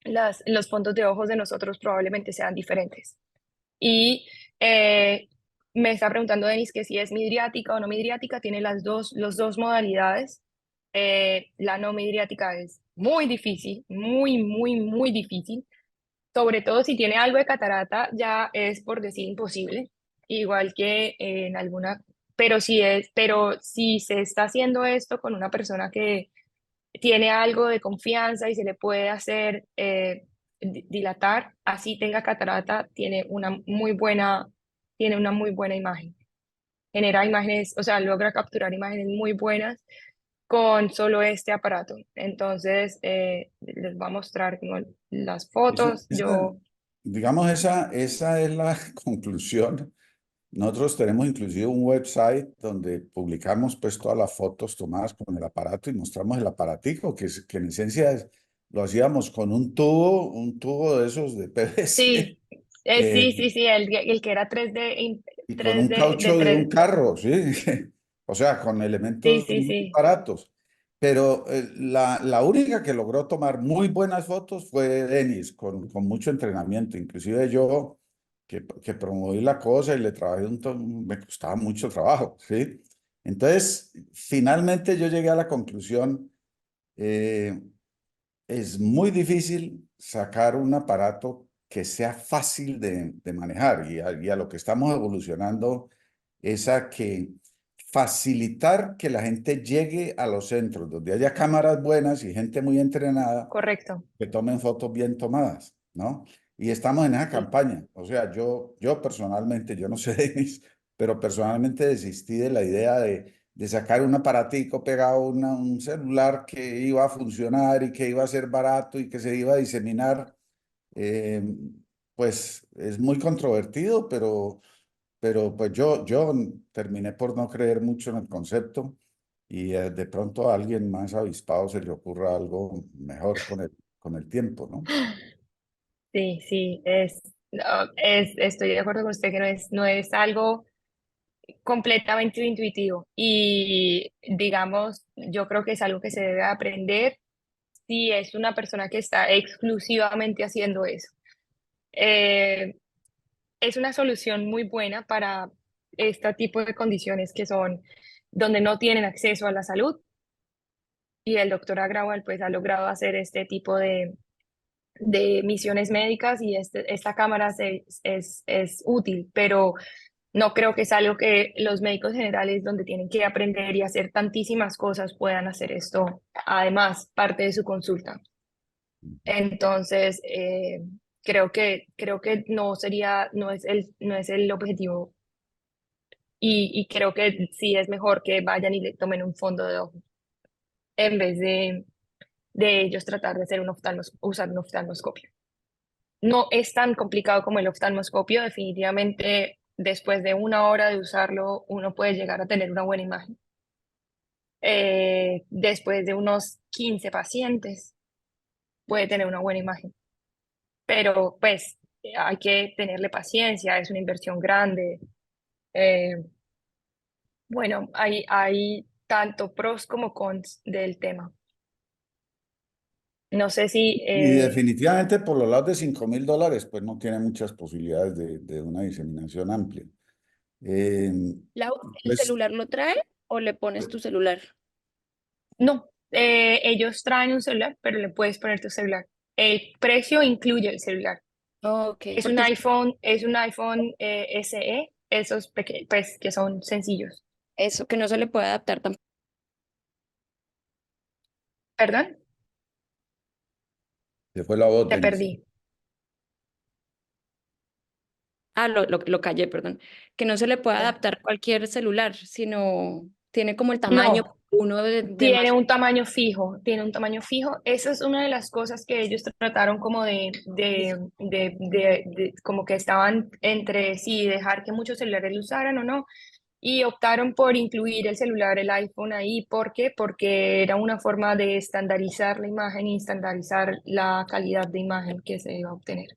Speaker 2: Los fondos de ojos de nosotros probablemente sean diferentes. Y me está preguntando Denis que si es midriática o no midriática, tiene los dos modalidades. La no midriática es muy difícil, muy, muy, muy difícil. Sobre todo si tiene algo de catarata, ya es por decir imposible, igual que en alguna, pero si se está haciendo esto con una persona que tiene algo de confianza y se le puede hacer dilatar, así tenga catarata, tiene una muy buena imagen. Genera imágenes, o sea, logra capturar imágenes muy buenas con solo este aparato. Entonces, les voy a mostrar como las
Speaker 3: Esa-
Speaker 2: fotos.
Speaker 3: esa- digamos, esa es la conclusión. Nosotros tenemos inclusive un website donde publicamos pues todas las fotos tomadas con el aparato y mostramos el aparatico, que en esencia lo hacíamos con un tubo de esos de PVC,
Speaker 2: Sí,
Speaker 3: eh,
Speaker 2: sí, sí, sí, el que era 3D,
Speaker 3: y con un
Speaker 2: 3D, de
Speaker 3: caucho de un
Speaker 2: 3,
Speaker 3: carro, ¿sí? O sea, con
Speaker 2: sí,
Speaker 3: elementos
Speaker 2: sí,
Speaker 3: muy
Speaker 2: sí,
Speaker 3: baratos. Pero la única que logró tomar muy buenas fotos fue Denis, con mucho entrenamiento. Inclusive yo, que promoví la cosa y le trabajé me costaba mucho trabajo, ¿sí? Entonces, finalmente yo llegué a la conclusión, eh, es muy difícil sacar un aparato que sea fácil de manejar y a lo que estamos evolucionando es a que facilitar que la gente llegue a los centros donde haya cámaras buenas y gente muy entrenada
Speaker 2: correcto.
Speaker 3: que tomen fotos bien tomadas, ¿no? Y estamos en esa
Speaker 2: Sí,
Speaker 3: campaña. O sea, yo personalmente, yo no sé Denis, pero personalmente desistí de la idea de sacar un aparatico pegado a un celular que iba a funcionar y que iba a ser barato y que se iba a diseminar. Eh, pues es muy controvertido, pero pues yo terminé por no creer mucho en el concepto y de pronto a alguien más avispado se le ocurra algo mejor con el tiempo, ¿no?
Speaker 2: sí, sí, no, estoy de acuerdo con usted que no es algo completamente intuitivo y digamos, yo creo que es algo que se debe aprender si es una persona que está exclusivamente haciendo eso. Eh, es una solución muy buena para este tipo de condiciones que son donde no tienen acceso a la salud y el doctor Agrawal pues ha logrado hacer este tipo de misiones médicas y esta cámara es útil, pero no creo que es algo que los médicos generales donde tienen que aprender y hacer tantísimas cosas puedan hacer esto, además, parte de su consulta. Entonces, creo que no es el objetivo y creo que sí es mejor que vayan y le tomen un fondo de ojo en vez de ellos tratar de hacer usar un oftalmoscopio. No es tan complicado como el oftalmoscopio, definitivamente después de una hora de usarlo uno puede llegar a tener una buena imagen. Después de unos 15 pacientes puede tener una buena imagen, pero pues hay que tenerle paciencia, es una inversión grande. Eh, bueno, hay tanto pros como cons del tema. No sé si,
Speaker 3: Y definitivamente por los lados de $5.000, pues no tiene muchas posibilidades de una diseminación amplia. Eh,
Speaker 4: Lau, ¿el
Speaker 3: pues
Speaker 4: celular lo trae o le pones tu celular?
Speaker 2: no, ellos traen un celular, pero le puedes poner tu celular. El precio incluye el celular.
Speaker 4: Ok, porque
Speaker 2: Es un iPhone SE, pues, que son sencillos.
Speaker 4: eso que no se le puede adaptar tampoco.
Speaker 2: ¿Perdón?
Speaker 3: se fue la voz,
Speaker 2: Te
Speaker 3: Denis.
Speaker 2: perdí.
Speaker 4: Ah, lo callé, perdón. Que no se le puede
Speaker 2: Ya.
Speaker 4: adaptar cualquier celular, sino tiene como el tamaño
Speaker 2: No,
Speaker 4: uno de más.
Speaker 2: tiene un tamaño fijo. Esa es una de las cosas que ellos trataron como como que estaban entre sí, dejar que muchos celulares lo usaran o no, y optaron por incluir el celular, el iPhone ahí. ¿Por qué? Porque era una forma de estandarizar la imagen y estandarizar la calidad de imagen que se iba a obtener.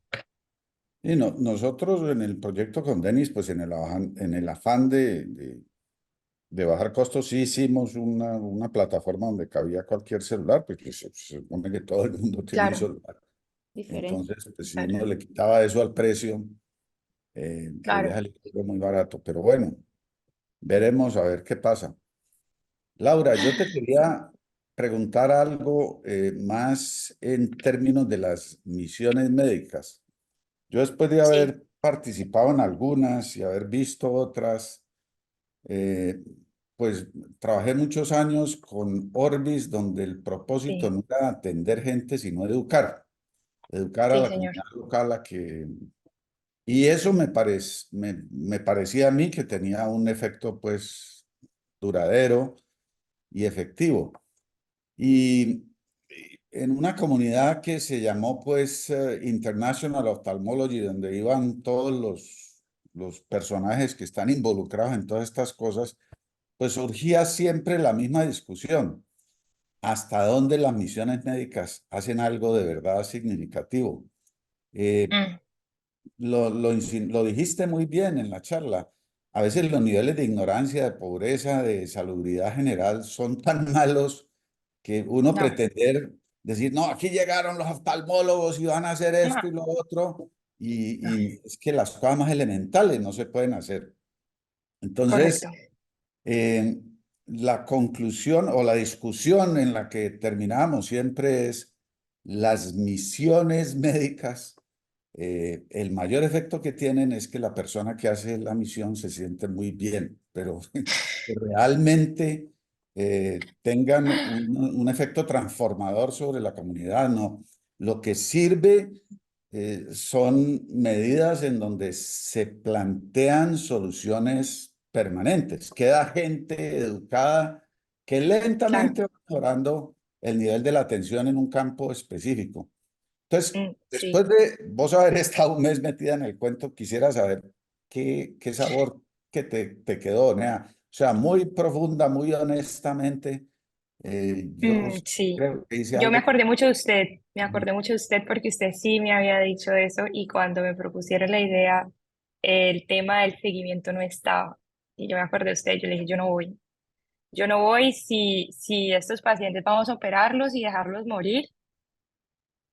Speaker 3: Y nosotros en el proyecto con Denis, pues en el afán de bajar costos, sí hicimos una plataforma donde cabía cualquier celular, porque se supone que todo el mundo tiene un
Speaker 2: Claro,
Speaker 3: celular.
Speaker 4: Diferente.
Speaker 3: Entonces, pues si
Speaker 2: claro,
Speaker 3: uno le quitaba eso al precio, podía
Speaker 2: claro.
Speaker 3: salir algo muy barato. Pero bueno, veremos a ver qué pasa. Laura, yo te quería preguntar algo más en términos de las misiones médicas. Yo después de
Speaker 2: Sí,
Speaker 3: haber participado en algunas y haber visto otras, eh, pues trabajé muchos años con Orbis, donde el propósito
Speaker 2: sí,
Speaker 3: no era atender gente, sino educar a
Speaker 2: sí,
Speaker 3: la
Speaker 2: señor.
Speaker 3: comunidad local a que... Y eso me parecía a mí que tenía un efecto pues duradero y efectivo. Y en una comunidad que se llamó pues International Ophthalmology, donde iban todos los personajes que están involucrados en todas estas cosas, pues surgía siempre la misma discusión. ¿Hasta dónde las misiones médicas hacen algo de verdad significativo? Eh,
Speaker 2: Mm,
Speaker 3: lo dijiste muy bien en la charla. A veces los niveles de ignorancia, de pobreza, de salubridad general son tan malos que uno
Speaker 2: no,
Speaker 3: pretender decir, no, aquí llegaron los oftalmólogos y van a hacer
Speaker 2: no,
Speaker 3: esto y lo otro,
Speaker 2: no,
Speaker 3: y es que las cosas más elementales no se pueden hacer.
Speaker 2: correcto.
Speaker 3: Entonces, eh, la conclusión o la discusión en la que terminamos siempre es las misiones médicas. El mayor efecto que tienen es que la persona que hace la misión se siente muy bien, pero que realmente tengan un efecto transformador sobre la comunidad, no. Lo que sirve son medidas en donde se plantean soluciones permanentes. Queda gente educada que
Speaker 2: Claro,
Speaker 3: lentamente va mejorando el nivel de la atención en un campo específico. Entonces,
Speaker 2: sí.
Speaker 3: después de vos haber estado un mes metida en el cuento, quisiera saber qué sabor que te quedó, Nea. O sea, muy profunda, muy honestamente, yo
Speaker 2: Sí,
Speaker 3: creo que hice
Speaker 2: yo me
Speaker 3: algo que...
Speaker 2: acordé mucho de usted, me acordé mucho de usted porque usted sí me había dicho eso y cuando me propusieron la idea, el tema del seguimiento no estaba. Y yo me acordé de usted, yo le dije, yo no voy si estos pacientes vamos a operarlos y dejarlos morir,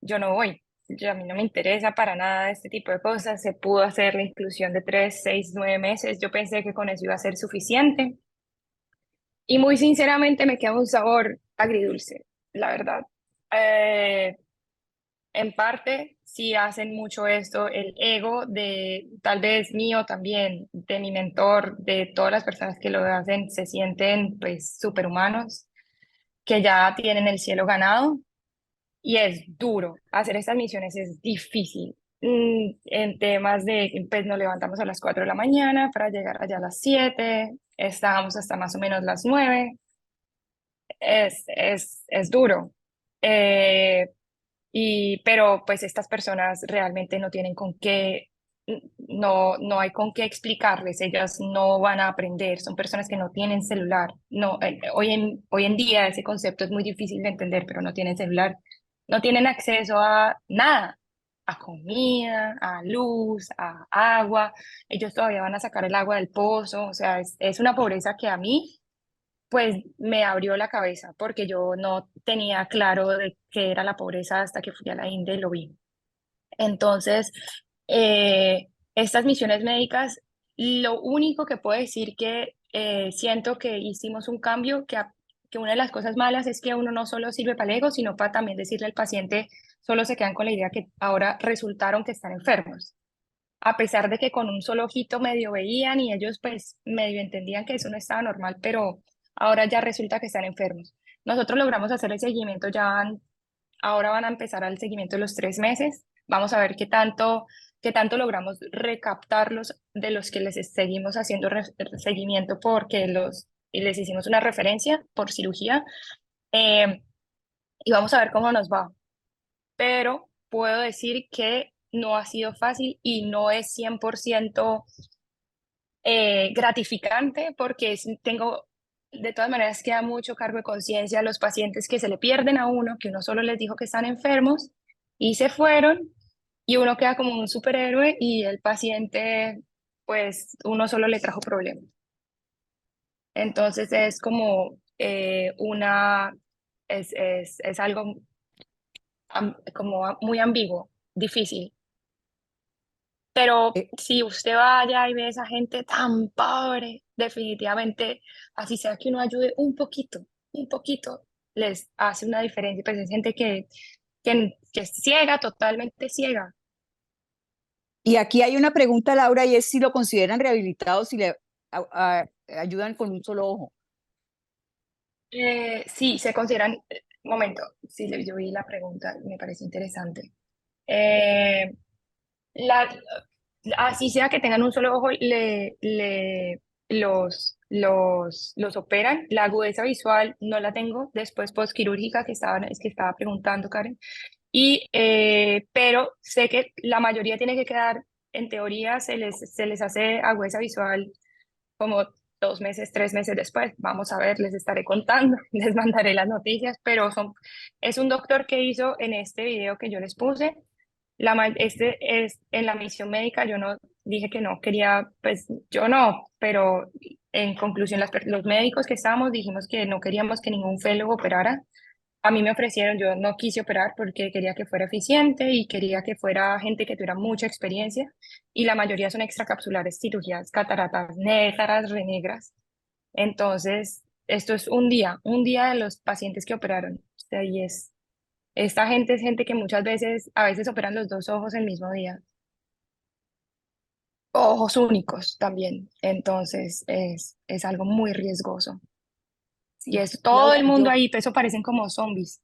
Speaker 2: yo no voy. A mí no me interesa para nada este tipo de cosas. Se pudo hacer la inclusión de 3, 6, 9 meses. Yo pensé que con eso iba a ser suficiente. Y muy sinceramente me queda un sabor agridulce, la verdad. Eh, en parte, sí hacen mucho esto, el ego de tal vez mío también, de mi mentor, de todas las personas que lo hacen, se sienten pues superhumanos, que ya tienen el cielo ganado y es duro. Hacer estas misiones es difícil. En temas de, pues nos levantamos a las 4 de la mañana para llegar allá a las 7, estábamos hasta más o menos las 9. Es duro. Eh, pero pues estas personas realmente no tienen con qué, no hay con qué explicarles, ellas no van a aprender, son personas que no tienen celular. No, hoy en día ese concepto es muy difícil de entender, pero no tienen celular, no tienen acceso a nada, a comida, a luz, a agua, ellos todavía van a sacar el agua del pozo, o sea, es una pobreza que a mí pues me abrió la cabeza porque yo no tenía claro de qué era la pobreza hasta que fui a la India y lo vi. Entonces, estas misiones médicas, lo único que puedo decir que siento que hicimos un cambio, que una de las cosas malas es que uno no solo sirve para el ego, sino para también decirle al paciente, solo se quedan con la idea que ahora resultaron que están enfermos. A pesar de que con un solo ojito medio veían y ellos pues medio entendían que eso no estaba normal, pero ahora ya resulta que están enfermos. Nosotros logramos hacer el seguimiento, ahora van a empezar el seguimiento de los 3 meses. Vamos a ver qué tanto logramos recaptarlos de los que les seguimos haciendo seguimiento porque y les hicimos una referencia por cirugía eh, y vamos a ver cómo nos va. Pero puedo decir que no ha sido fácil y no es 100% gratificante porque de todas maneras queda mucho cargo de conciencia a los pacientes que se le pierden a uno, que uno solo les dijo que están enfermos y se fueron y uno queda como un superhéroe y el paciente, pues uno solo le trajo problemas. Entonces es como es algo como muy ambiguo, difícil. Pero
Speaker 1: Eh,
Speaker 2: si usted va allá y ve a esa gente tan pobre, definitivamente, así sea que uno ayude un poquito, les hace una diferencia. Pues es gente que es ciega, totalmente ciega.
Speaker 1: y aquí hay una pregunta, Laura, y es si lo consideran rehabilitado, si le ayudan con un solo ojo.
Speaker 2: Sí, se consideran, momento, sí, yo vi la pregunta, me parece interesante. Eh, la, Así sea que tengan un solo ojo, los operan. La agudeza visual no la tengo después postquirúrgica es que estaba preguntando, Karen. Pero sé que la mayoría tiene que quedar, en teoría se les hace agudeza visual como 2 meses, 3 meses después. Vamos a ver, les estaré contando, les mandaré las noticias, pero es un doctor que hizo en este video que yo les puse. Este es en la misión médica, yo no dije que no quería, pues yo no, pero en conclusión los médicos que estábamos dijimos que no queríamos que ningún fellow operara. A mí me ofrecieron, yo no quise operar porque quería que fuera eficiente y quería que fuera gente que tuviera mucha experiencia y la mayoría son extracapsulares, cirugías, cataratas negras, renegras. Entonces, esto es un día de los pacientes que operaron. O sea, esta gente es gente que muchas veces, a veces operan los dos ojos el mismo día, ojos únicos también. Entonces, es algo muy riesgoso. Y es todo
Speaker 1: Laura,
Speaker 2: el mundo ahí, pues eso parecen como zombies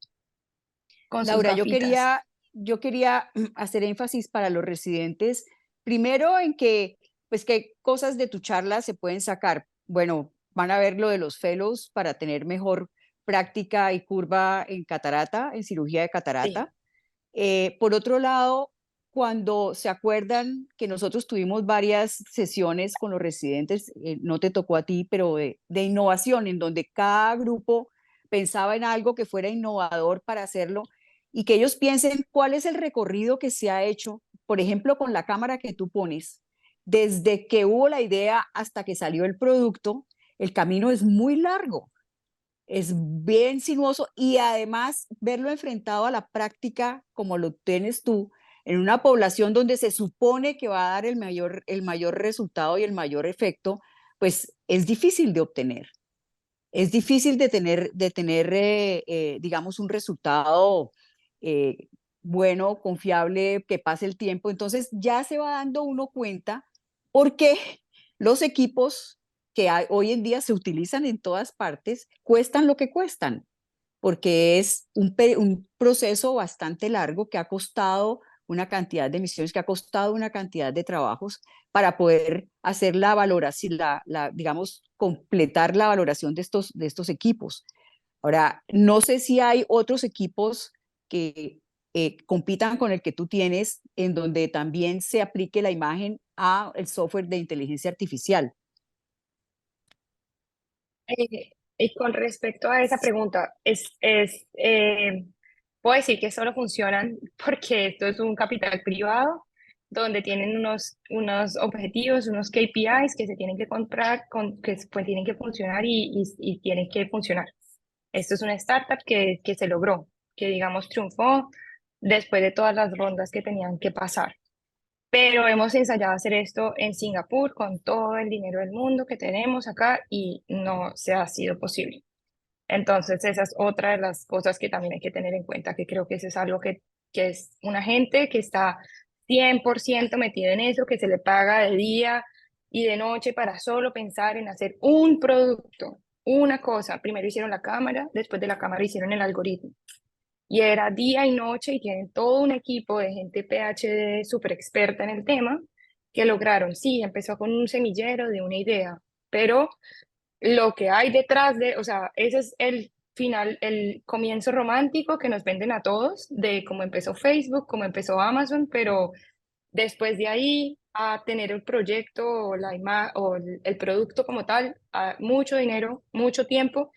Speaker 2: con sus
Speaker 1: Laura,
Speaker 2: gafitas.
Speaker 1: yo quería hacer énfasis para los residentes, primero en que, pues, qué cosas de tu charla se pueden sacar. Bueno, van a ver lo de los fellows para tener mejor práctica y curva en catarata, en cirugía de
Speaker 2: Sí.
Speaker 1: catarata. Por otro lado, cuando se acuerdan que nosotros tuvimos varias sesiones con los residentes, no te tocó a ti, pero de innovación, en donde cada grupo pensaba en algo que fuera innovador para hacerlo y que ellos piensen cuál es el recorrido que se ha hecho, por ejemplo, con la cámara que tú pones, desde que hubo la idea hasta que salió el producto, el camino es muy largo, es bien sinuoso y además verlo enfrentado a la práctica como lo tienes tú, en una población donde se supone que va a dar el mayor resultado y el mayor efecto, pues es difícil de obtener. Es difícil de tener digamos, un resultado eh, bueno, confiable, que pase el tiempo. Entonces ya se va dando uno cuenta porque los equipos que hoy en día se utilizan en todas partes cuestan lo que cuestan, porque es un proceso bastante largo que ha costado una cantidad de misiones, que ha costado una cantidad de trabajos para poder hacer la valoración, digamos, completar la valoración de estos equipos. Ahora, no sé si hay otros equipos que compitan con el que tú tienes, en donde también se aplique la imagen a el software de inteligencia artificial.
Speaker 2: Y con respecto a esa pregunta, puedo decir que solo funcionan porque esto es un capital privado donde tienen unos objetivos, unos KPIs que se tienen que comprar, que pues, tienen que funcionar y tienen que funcionar. Esto es una startup que se logró, que digamos triunfó después de todas las rondas que tenían que pasar. Pero hemos ensayado hacer esto en Singapur con todo el dinero del mundo que tenemos acá y no se ha sido posible. Entonces, esa es otra de las cosas que también hay que tener en cuenta, que creo que eso es algo que es una gente que está 100% metida en eso, que se le paga de día y de noche para solo pensar en hacer un producto, una cosa. Primero hicieron la cámara, después de la cámara hicieron el algoritmo. Y era día y noche y tienen todo un equipo de gente PhD súper experta en el tema que lograron. Sí, empezó con un semillero de una idea, pero lo que hay detrás de, o sea, ese es el final, el comienzo romántico que nos venden a todos de cómo empezó Facebook, cómo empezó Amazon, pero después de ahí a tener el proyecto o, o el producto como tal, a mucho dinero, mucho tiempo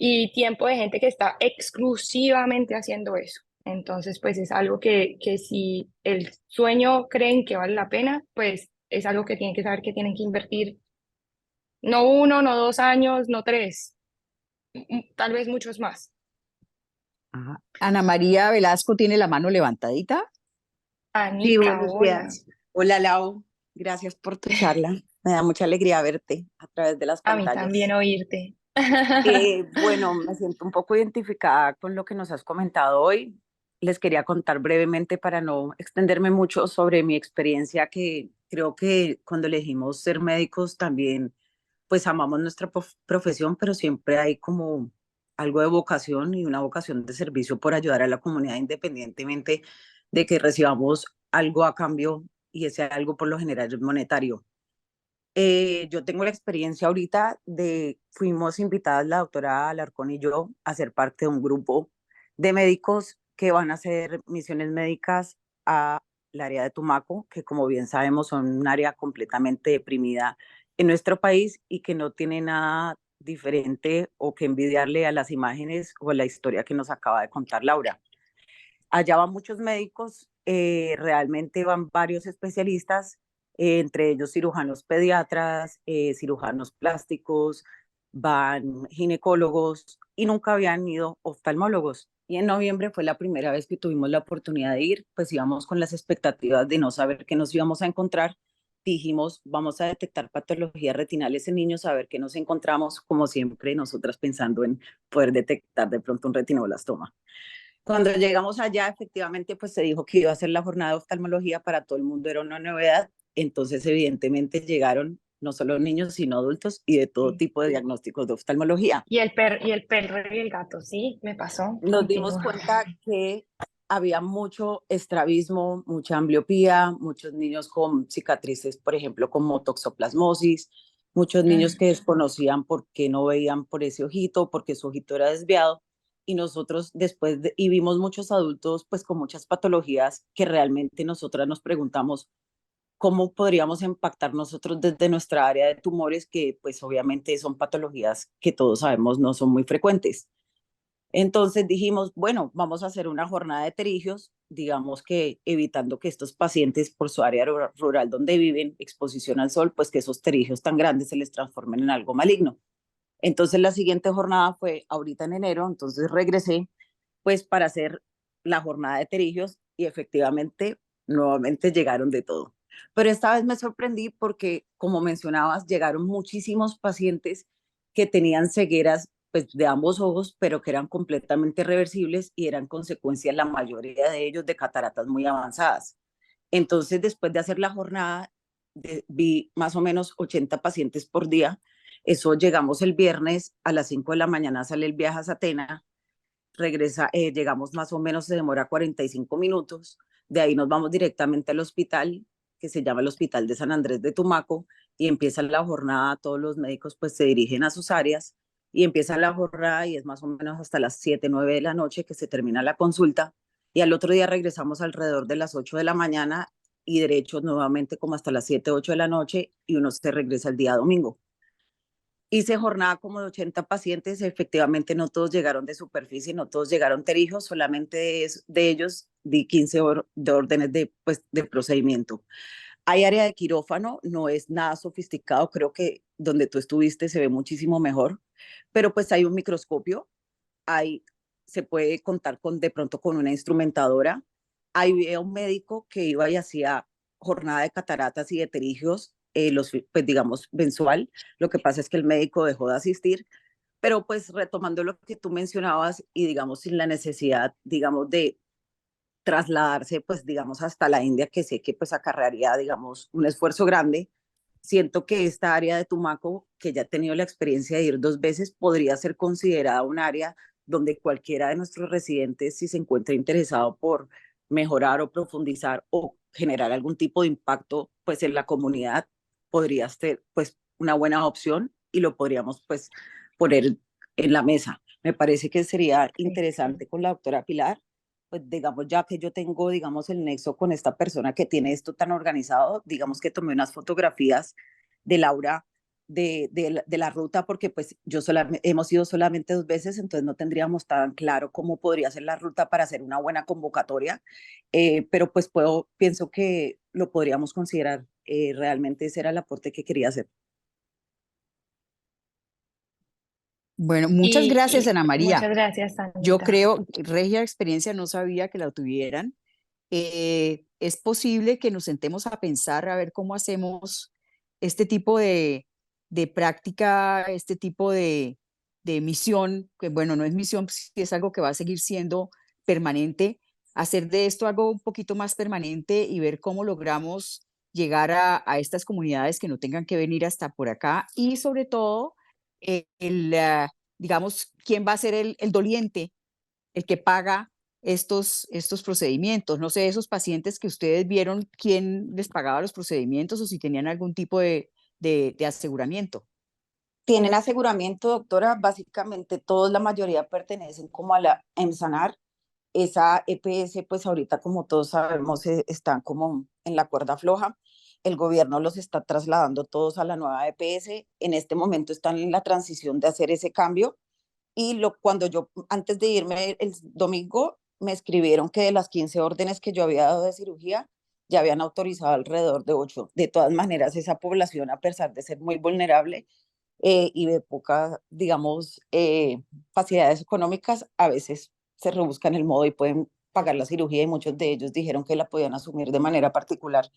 Speaker 2: y tiempo de gente que está exclusivamente haciendo eso. Entonces, pues es algo que si el sueño creen que vale la pena, pues es algo que tienen que saber que tienen que invertir no 1, no 2 años, no 3, tal vez muchos más.
Speaker 1: Ajá. Ana María Velasco tiene la mano levantadita.
Speaker 5: Sí,
Speaker 2: Anica,
Speaker 5: buenos
Speaker 2: hola.
Speaker 5: días. Hola Lau, gracias por tu charla. Me da mucha alegría verte a través de las
Speaker 2: A mí también
Speaker 5: pantallas.
Speaker 2: oírte.
Speaker 5: Bueno, me siento un poco identificada con lo que nos has comentado hoy. Les quería contar brevemente para no extenderme mucho sobre mi experiencia, que creo que cuando elegimos ser médicos también, pues amamos nuestra profesión, pero siempre hay como algo de vocación y una vocación de servicio por ayudar a la comunidad independientemente de que recibamos algo a cambio y ese algo por lo general es monetario. Yo tengo la experiencia ahorita fuimos invitadas la doctora Alarcón y yo a ser parte de un grupo de médicos que van a hacer misiones médicas al área de Tumaco, que como bien sabemos son un área completamente deprimida en nuestro país y que no tiene nada diferente o que envidiarle a las imágenes o a la historia que nos acaba de contar Laura. Allá van muchos médicos, realmente van varios especialistas, entre ellos cirujanos pediatras, cirujanos plásticos, van ginecólogos y nunca habían ido oftalmólogos. Y en noviembre fue la primera vez que tuvimos la oportunidad de ir, pues íbamos con las expectativas de no saber qué nos íbamos a encontrar. Dijimos, vamos a detectar patologías retinales en niños, a ver qué nos encontramos, como siempre, nosotras pensando en poder detectar de pronto un retinoblastoma. Cuando llegamos allá, efectivamente, pues se dijo que iba a ser la jornada de oftalmología para todo el mundo, era una novedad. Entonces, evidentemente, llegaron no solo niños, sino adultos y de todo
Speaker 2: Sí.
Speaker 5: tipo de diagnósticos de oftalmología.
Speaker 2: Y el perro y el gato, sí, me pasó.
Speaker 5: Nos dimos
Speaker 2: Continúa.
Speaker 5: cuenta que había mucho estrabismo, mucha ambliopía, muchos niños con cicatrices, por ejemplo, como toxoplasmosis, muchos niños
Speaker 2: Mm.
Speaker 5: que desconocían por qué no veían por ese ojito, porque su ojito era desviado. Y nosotros y vimos muchos adultos pues con muchas patologías que realmente nosotras nos preguntamos cómo podríamos impactar nosotros desde nuestra área de tumores, que pues obviamente son patologías que todos sabemos no son muy frecuentes. Entonces dijimos, bueno, vamos a hacer una jornada de terigios, digamos que evitando que estos pacientes por su área rural donde viven, exposición al sol, pues que esos terigios tan grandes se les transformen en algo maligno. Entonces la siguiente jornada fue ahorita en enero, entonces regresé pues para hacer la jornada de terigios y efectivamente nuevamente llegaron de todo. Pero esta vez me sorprendí porque, como mencionabas, llegaron muchísimos pacientes que tenían cegueras pues, de ambos ojos, pero que eran completamente reversibles y eran consecuencia la mayoría de ellos de cataratas muy avanzadas. Entonces, después de hacer la jornada, vi más o menos 80 pacientes por día. Eso llegamos el viernes a las 5 de la mañana, sale el viaje a Satena, llegamos más o menos, se demora 45 minutos, de ahí nos vamos directamente al hospital, que se llama el Hospital de San Andrés de Tumaco, y empieza la jornada, todos los médicos pues se dirigen a sus áreas, y empieza la jornada y es más o menos hasta las 7, 9 de la noche que se termina la consulta, y al otro día regresamos alrededor de las 8 de la mañana y derechos nuevamente como hasta las 7, 8 de la noche, y uno se regresa el día domingo. Hice jornada como de 80 pacientes, efectivamente no todos llegaron de superficie, no todos llegaron terijos, solamente de ellos di 15 de órdenes pues, de procedimiento. Hay área de quirófano, no es nada sofisticado, creo que donde tú estuviste se ve muchísimo mejor, pero pues hay un microscopio, hay, se puede contar de pronto con una instrumentadora, hay un médico que iba y hacía jornada de cataratas y de terigios, pues digamos mensual. Lo que pasa es que el médico dejó de asistir, pero pues retomando lo que tú mencionabas y digamos sin la necesidad, digamos, de trasladarse pues digamos hasta la India, que sé que pues acarrearía digamos un esfuerzo grande. Siento que esta área de Tumaco, que ya he tenido la experiencia de ir 2 veces, podría ser considerada un área donde cualquiera de nuestros residentes, si se encuentra interesado por mejorar o profundizar o generar algún tipo de impacto pues en la comunidad, podría ser pues una buena opción y lo podríamos pues poner en la mesa. Me parece que sería
Speaker 2: Sí.
Speaker 5: interesante con la doctora Pilar, pues digamos, ya que yo tengo, digamos, el nexo con esta persona que tiene esto tan organizado, digamos que tomé unas fotografías de Laura de la ruta, porque pues hemos ido solamente 2 veces, entonces no tendríamos tan claro cómo podría ser la ruta para hacer una buena convocatoria, pero pues pienso que lo podríamos considerar. Realmente ese era el aporte que quería hacer.
Speaker 1: Bueno, muchas gracias,
Speaker 2: Y
Speaker 1: Ana María.
Speaker 2: muchas gracias,
Speaker 1: Yo
Speaker 2: Anita.
Speaker 1: creo, regia experiencia, no sabía que la tuvieran. Es posible que nos sentemos a pensar a ver cómo hacemos este tipo de práctica, este tipo de misión, que bueno, no es misión, sí es algo que va a seguir siendo permanente, hacer de esto algo un poquito más permanente y ver cómo logramos llegar a estas comunidades que no tengan que venir hasta por acá y sobre todo, digamos, quién va a ser el doliente, el que paga estos procedimientos. No sé, esos pacientes que ustedes vieron, quién les pagaba los procedimientos o si tenían algún tipo de aseguramiento.
Speaker 5: Tienen aseguramiento, doctora. Básicamente todos, la mayoría pertenecen como a la EMSANAR. Esa EPS, pues ahorita como todos sabemos, están como en la cuerda floja. El gobierno los está trasladando todos a la nueva EPS. En este momento están en la transición de hacer ese cambio. Y cuando yo, antes de irme el domingo, me escribieron que de las 15 órdenes que yo había dado de cirugía, ya habían autorizado alrededor de 8. De todas maneras, esa población, a pesar de ser muy vulnerable y de pocas, digamos, facilidades económicas, a veces se rebuscan el modo y pueden pagar la cirugía, y muchos de ellos dijeron que la podían asumir de manera particular.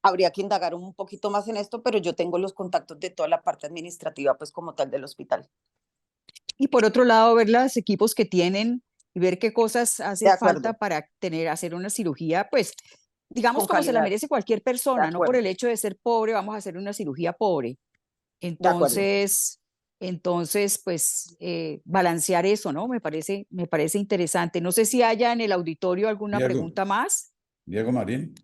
Speaker 5: Habría que indagar un poquito más en esto, pero yo tengo los contactos de toda la parte administrativa, pues como tal del hospital.
Speaker 1: Y por otro lado, ver los equipos que tienen y ver qué cosas
Speaker 5: De
Speaker 1: hace falta
Speaker 5: acuerdo,
Speaker 1: para hacer una cirugía, pues, digamos
Speaker 5: con
Speaker 1: como se la
Speaker 5: calidad.
Speaker 1: merece cualquier
Speaker 5: De
Speaker 1: persona, no por
Speaker 5: acuerdo,
Speaker 1: el hecho de ser pobre vamos a hacer una cirugía pobre.
Speaker 5: de acuerdo.
Speaker 1: Entonces, pues, balancear eso, ¿no? Me parece interesante. No sé si haya en el auditorio alguna
Speaker 3: Diego,
Speaker 1: pregunta más.
Speaker 3: Diego Marín.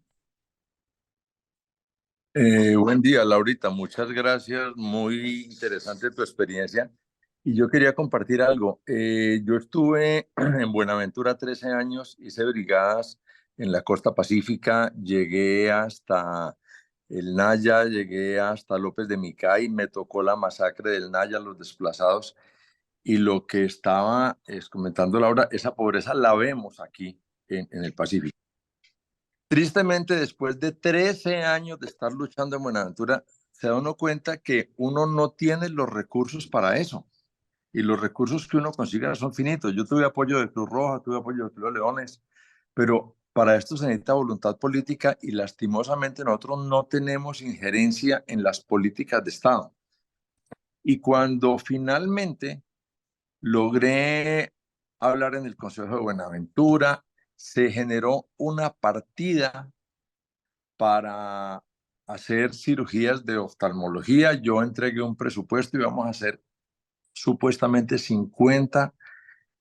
Speaker 6: Buen día, Laurita. Muchas gracias. Muy interesante tu experiencia. Y yo quería compartir algo. Yo estuve en Buenaventura 13 años, hice brigadas en la costa pacífica, llegué hasta el Naya, llegué hasta López de Micay, me tocó la masacre del Naya, los desplazados. Y lo que estaba comentando Laura, esa pobreza la vemos aquí en el Pacífico. Tristemente, después de 13 años de estar luchando en Buenaventura, se da uno cuenta que uno no tiene los recursos para eso. Y los recursos que uno consiga son finitos. Yo tuve apoyo de Cruz Roja, tuve apoyo de Club de Leones, pero para esto se necesita voluntad política y lastimosamente nosotros no tenemos injerencia en las políticas de Estado. Y cuando finalmente logré hablar en el Consejo de Buenaventura, se generó una partida para hacer cirugías de oftalmología. Yo entregué un presupuesto y vamos a hacer supuestamente 50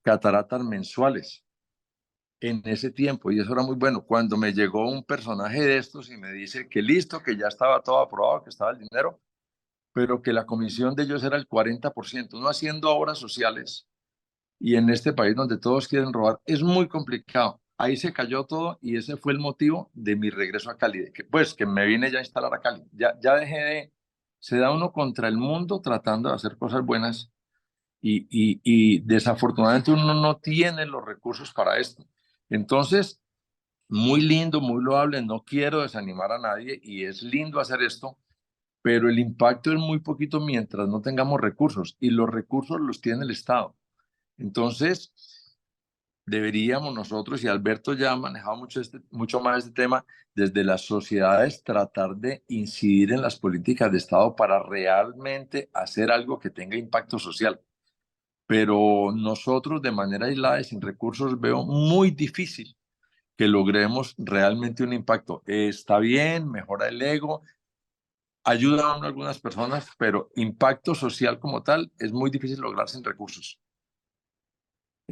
Speaker 6: cataratas mensuales en ese tiempo. Y eso era muy bueno. Cuando me llegó un personaje de estos y me dice que listo, que ya estaba todo aprobado, que estaba el dinero, pero que la comisión de ellos era el 40%, no haciendo obras sociales. Y en este país donde todos quieren robar, es muy complicado. Ahí se cayó todo y ese fue el motivo de mi regreso a Cali, de que, pues que me vine ya a instalar a Cali. Ya dejé de... Se da uno contra el mundo tratando de hacer cosas buenas y desafortunadamente uno no tiene los recursos para esto. Entonces, muy lindo, muy loable, no quiero desanimar a nadie y es lindo hacer esto, pero el impacto es muy poquito mientras no tengamos recursos y los recursos los tiene el Estado. Entonces, deberíamos nosotros, y Alberto ya ha manejado mucho más este tema, desde las sociedades tratar de incidir en las políticas de Estado para realmente hacer algo que tenga impacto social. Pero nosotros de manera aislada y sin recursos veo muy difícil que logremos realmente un impacto. Está bien, mejora el ego, ayuda a algunas personas, pero impacto social como tal es muy difícil lograr sin recursos.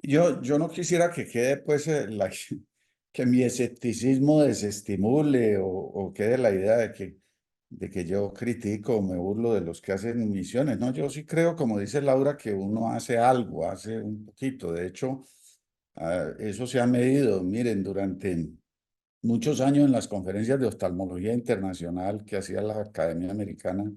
Speaker 3: Yo no quisiera que quede, pues, que mi escepticismo desestimule o quede la idea de que yo critico o me burlo de los que hacen misiones. No, yo sí creo, como dice Laura, que uno hace algo, hace un poquito. De hecho, eso se ha medido. Miren, durante muchos años en las conferencias de oftalmología internacional que hacía la Academia Americana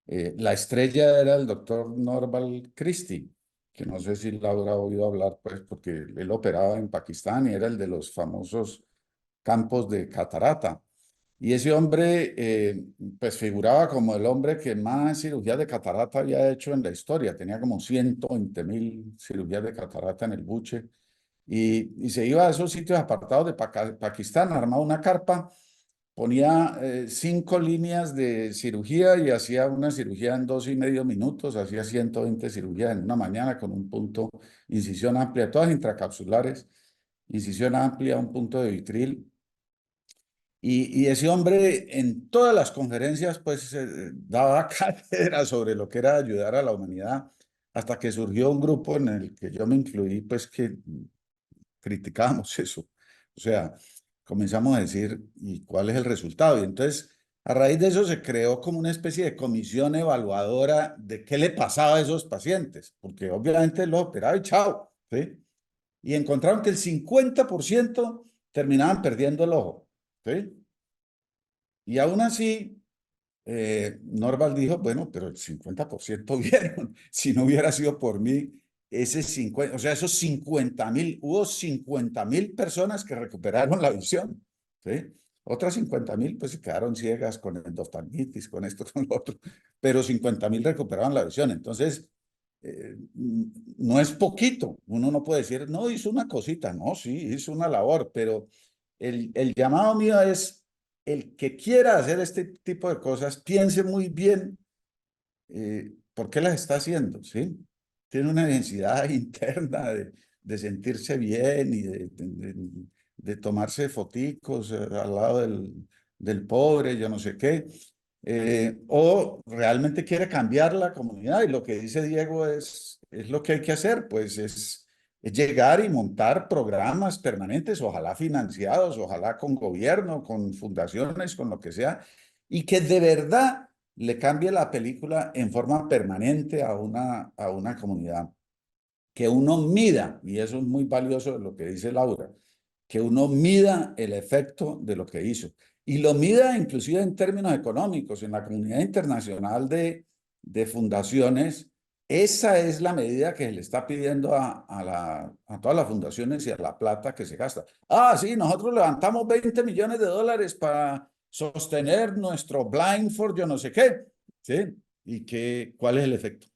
Speaker 3: La estrella era el doctor Norval Christie, que no sé si Laura ha oído hablar, pues, porque él operaba en Pakistán y era el de los famosos campos de catarata. Y ese hombre, pues, figuraba como el hombre que más cirugías de catarata había hecho en la historia. Tenía como 120.000 cirugías de catarata en el buche. Y se iba a esos sitios apartados de Pakistán, armaba una carpa, ponía 5 líneas de cirugía y hacía una cirugía en 2,5 minutos, hacía 120 cirugías en una mañana con un punto, incisión amplia, todas intracapsulares, incisión amplia, un punto de vitril. Y ese hombre en todas las conferencias pues daba cátedra sobre lo que era ayudar a la humanidad, hasta que surgió un grupo en el que yo me incluí, pues que criticábamos eso. O sea, comenzamos a decir, ¿y cuál es el resultado? Y entonces, a raíz de eso se creó como una especie de comisión evaluadora de qué le pasaba a esos pacientes, porque obviamente los operaba y chao, ¿sí? Y encontraron que el 50% terminaban perdiendo el ojo, ¿sí? Y aún así, Norval dijo, bueno, pero el 50% vieron. Si no hubiera sido por mí, ese 50, o sea, esos 50.000, hubo 50.000 personas que recuperaron la visión, ¿sí? Otras 50.000 pues se quedaron ciegas con endoftalmitis, con esto, con lo otro, pero 50.000 recuperaron la visión. Entonces, no es poquito. Uno no puede decir, no, hizo una cosita. No, sí, hizo una labor, pero el llamado mío es el que quiera hacer este tipo de cosas, piense muy bien por qué las está haciendo, ¿sí? Tiene una necesidad interna de sentirse bien y de tomarse foticos al lado del pobre, yo no sé qué. O realmente quiere cambiar la comunidad y lo que dice Diego es lo que hay que hacer, pues es llegar y montar programas permanentes, ojalá financiados, ojalá con gobierno, con fundaciones, con lo que sea, y que de verdad le cambie la película en forma permanente a una comunidad. Que uno mida, y eso es muy valioso de lo que dice Laura, que uno mida el efecto de lo que hizo. Y lo mida inclusive en términos económicos, en la comunidad internacional de fundaciones. Esa es la medida que le está pidiendo a todas las fundaciones y a la plata que se gasta. Ah, sí, nosotros levantamos 20 millones de dólares para sostener nuestro Blindfold, yo no sé qué. ¿Sí? ¿Y cuál es el efecto?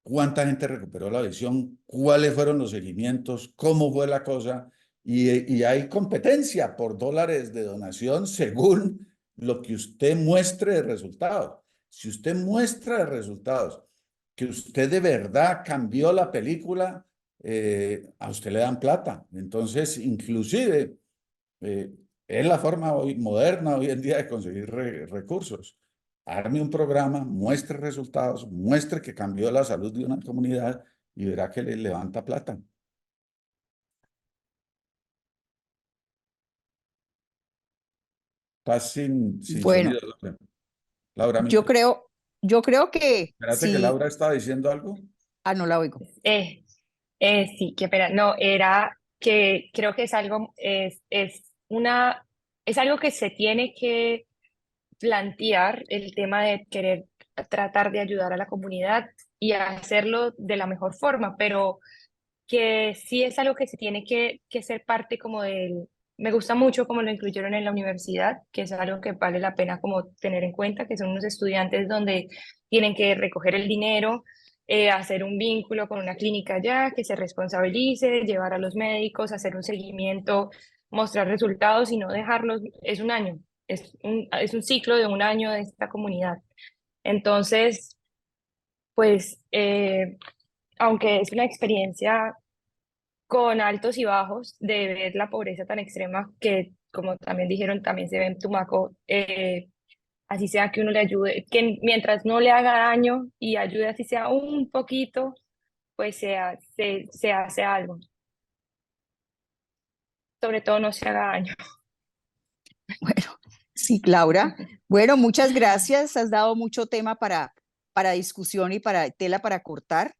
Speaker 3: ¿Cuánta gente recuperó la visión? ¿Cuáles fueron los seguimientos? ¿Cómo fue la cosa? Y hay competencia por dólares de donación según lo que usted muestre de resultados. Si usted muestra de resultados que usted de verdad cambió la película, a usted le dan plata. Entonces, inclusive, eh, es la forma hoy, moderna hoy en día de conseguir recursos. Arme un programa, muestre resultados, muestre que cambió la salud de una comunidad y verá que le levanta plata. Estás sin
Speaker 1: Bueno,
Speaker 3: sonido, Laura. Laura,
Speaker 1: yo creo, yo creo que
Speaker 3: espérate que
Speaker 1: sí,
Speaker 3: Laura estaba diciendo algo.
Speaker 1: no la oigo.
Speaker 2: Eh, sí, qué pena. No, era que creo que es algo, es algo que se tiene que plantear, el tema de querer tratar de ayudar a la comunidad y hacerlo de la mejor forma, pero que sí es algo que se tiene que ser parte como del... Me gusta mucho como lo incluyeron en la universidad, que es algo que vale la pena como tener en cuenta, que son unos estudiantes donde tienen que recoger el dinero, hacer un vínculo con una clínica ya, que se responsabilice, llevar a los médicos, hacer un seguimiento, mostrar resultados y no dejarlos. Es un año, es un ciclo de un año de esta comunidad. Entonces, pues, aunque es una experiencia con altos y bajos de ver la pobreza tan extrema que, como también dijeron, también se ve en Tumaco, así sea que uno le ayude, que mientras no le haga daño y ayude así sea un poquito, pues se hace algo. Sobre todo no se haga daño.
Speaker 1: Bueno, sí, Laura. Bueno, muchas gracias. Has dado mucho tema para discusión y para tela para cortar.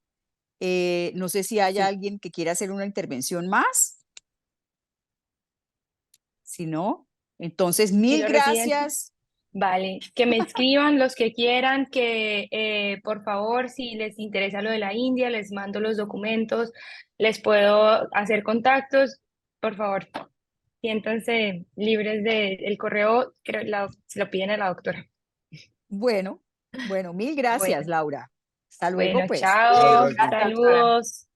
Speaker 1: No sé si hay
Speaker 5: Sí,
Speaker 1: alguien que quiera hacer una intervención más. Si no, entonces
Speaker 2: Si
Speaker 1: mil
Speaker 2: lo reciben,
Speaker 1: gracias.
Speaker 2: Vale, que me escriban los que quieran, que por favor, si les interesa lo de la India, les mando los documentos, les puedo hacer contactos, por favor, siéntanse libres del correo, se lo piden a la doctora.
Speaker 1: Bueno, bueno, mil gracias,
Speaker 2: Bueno,
Speaker 1: Laura. Hasta luego,
Speaker 2: bueno,
Speaker 1: pues.
Speaker 6: Muchas
Speaker 2: chao,
Speaker 6: gracias.
Speaker 2: saludos.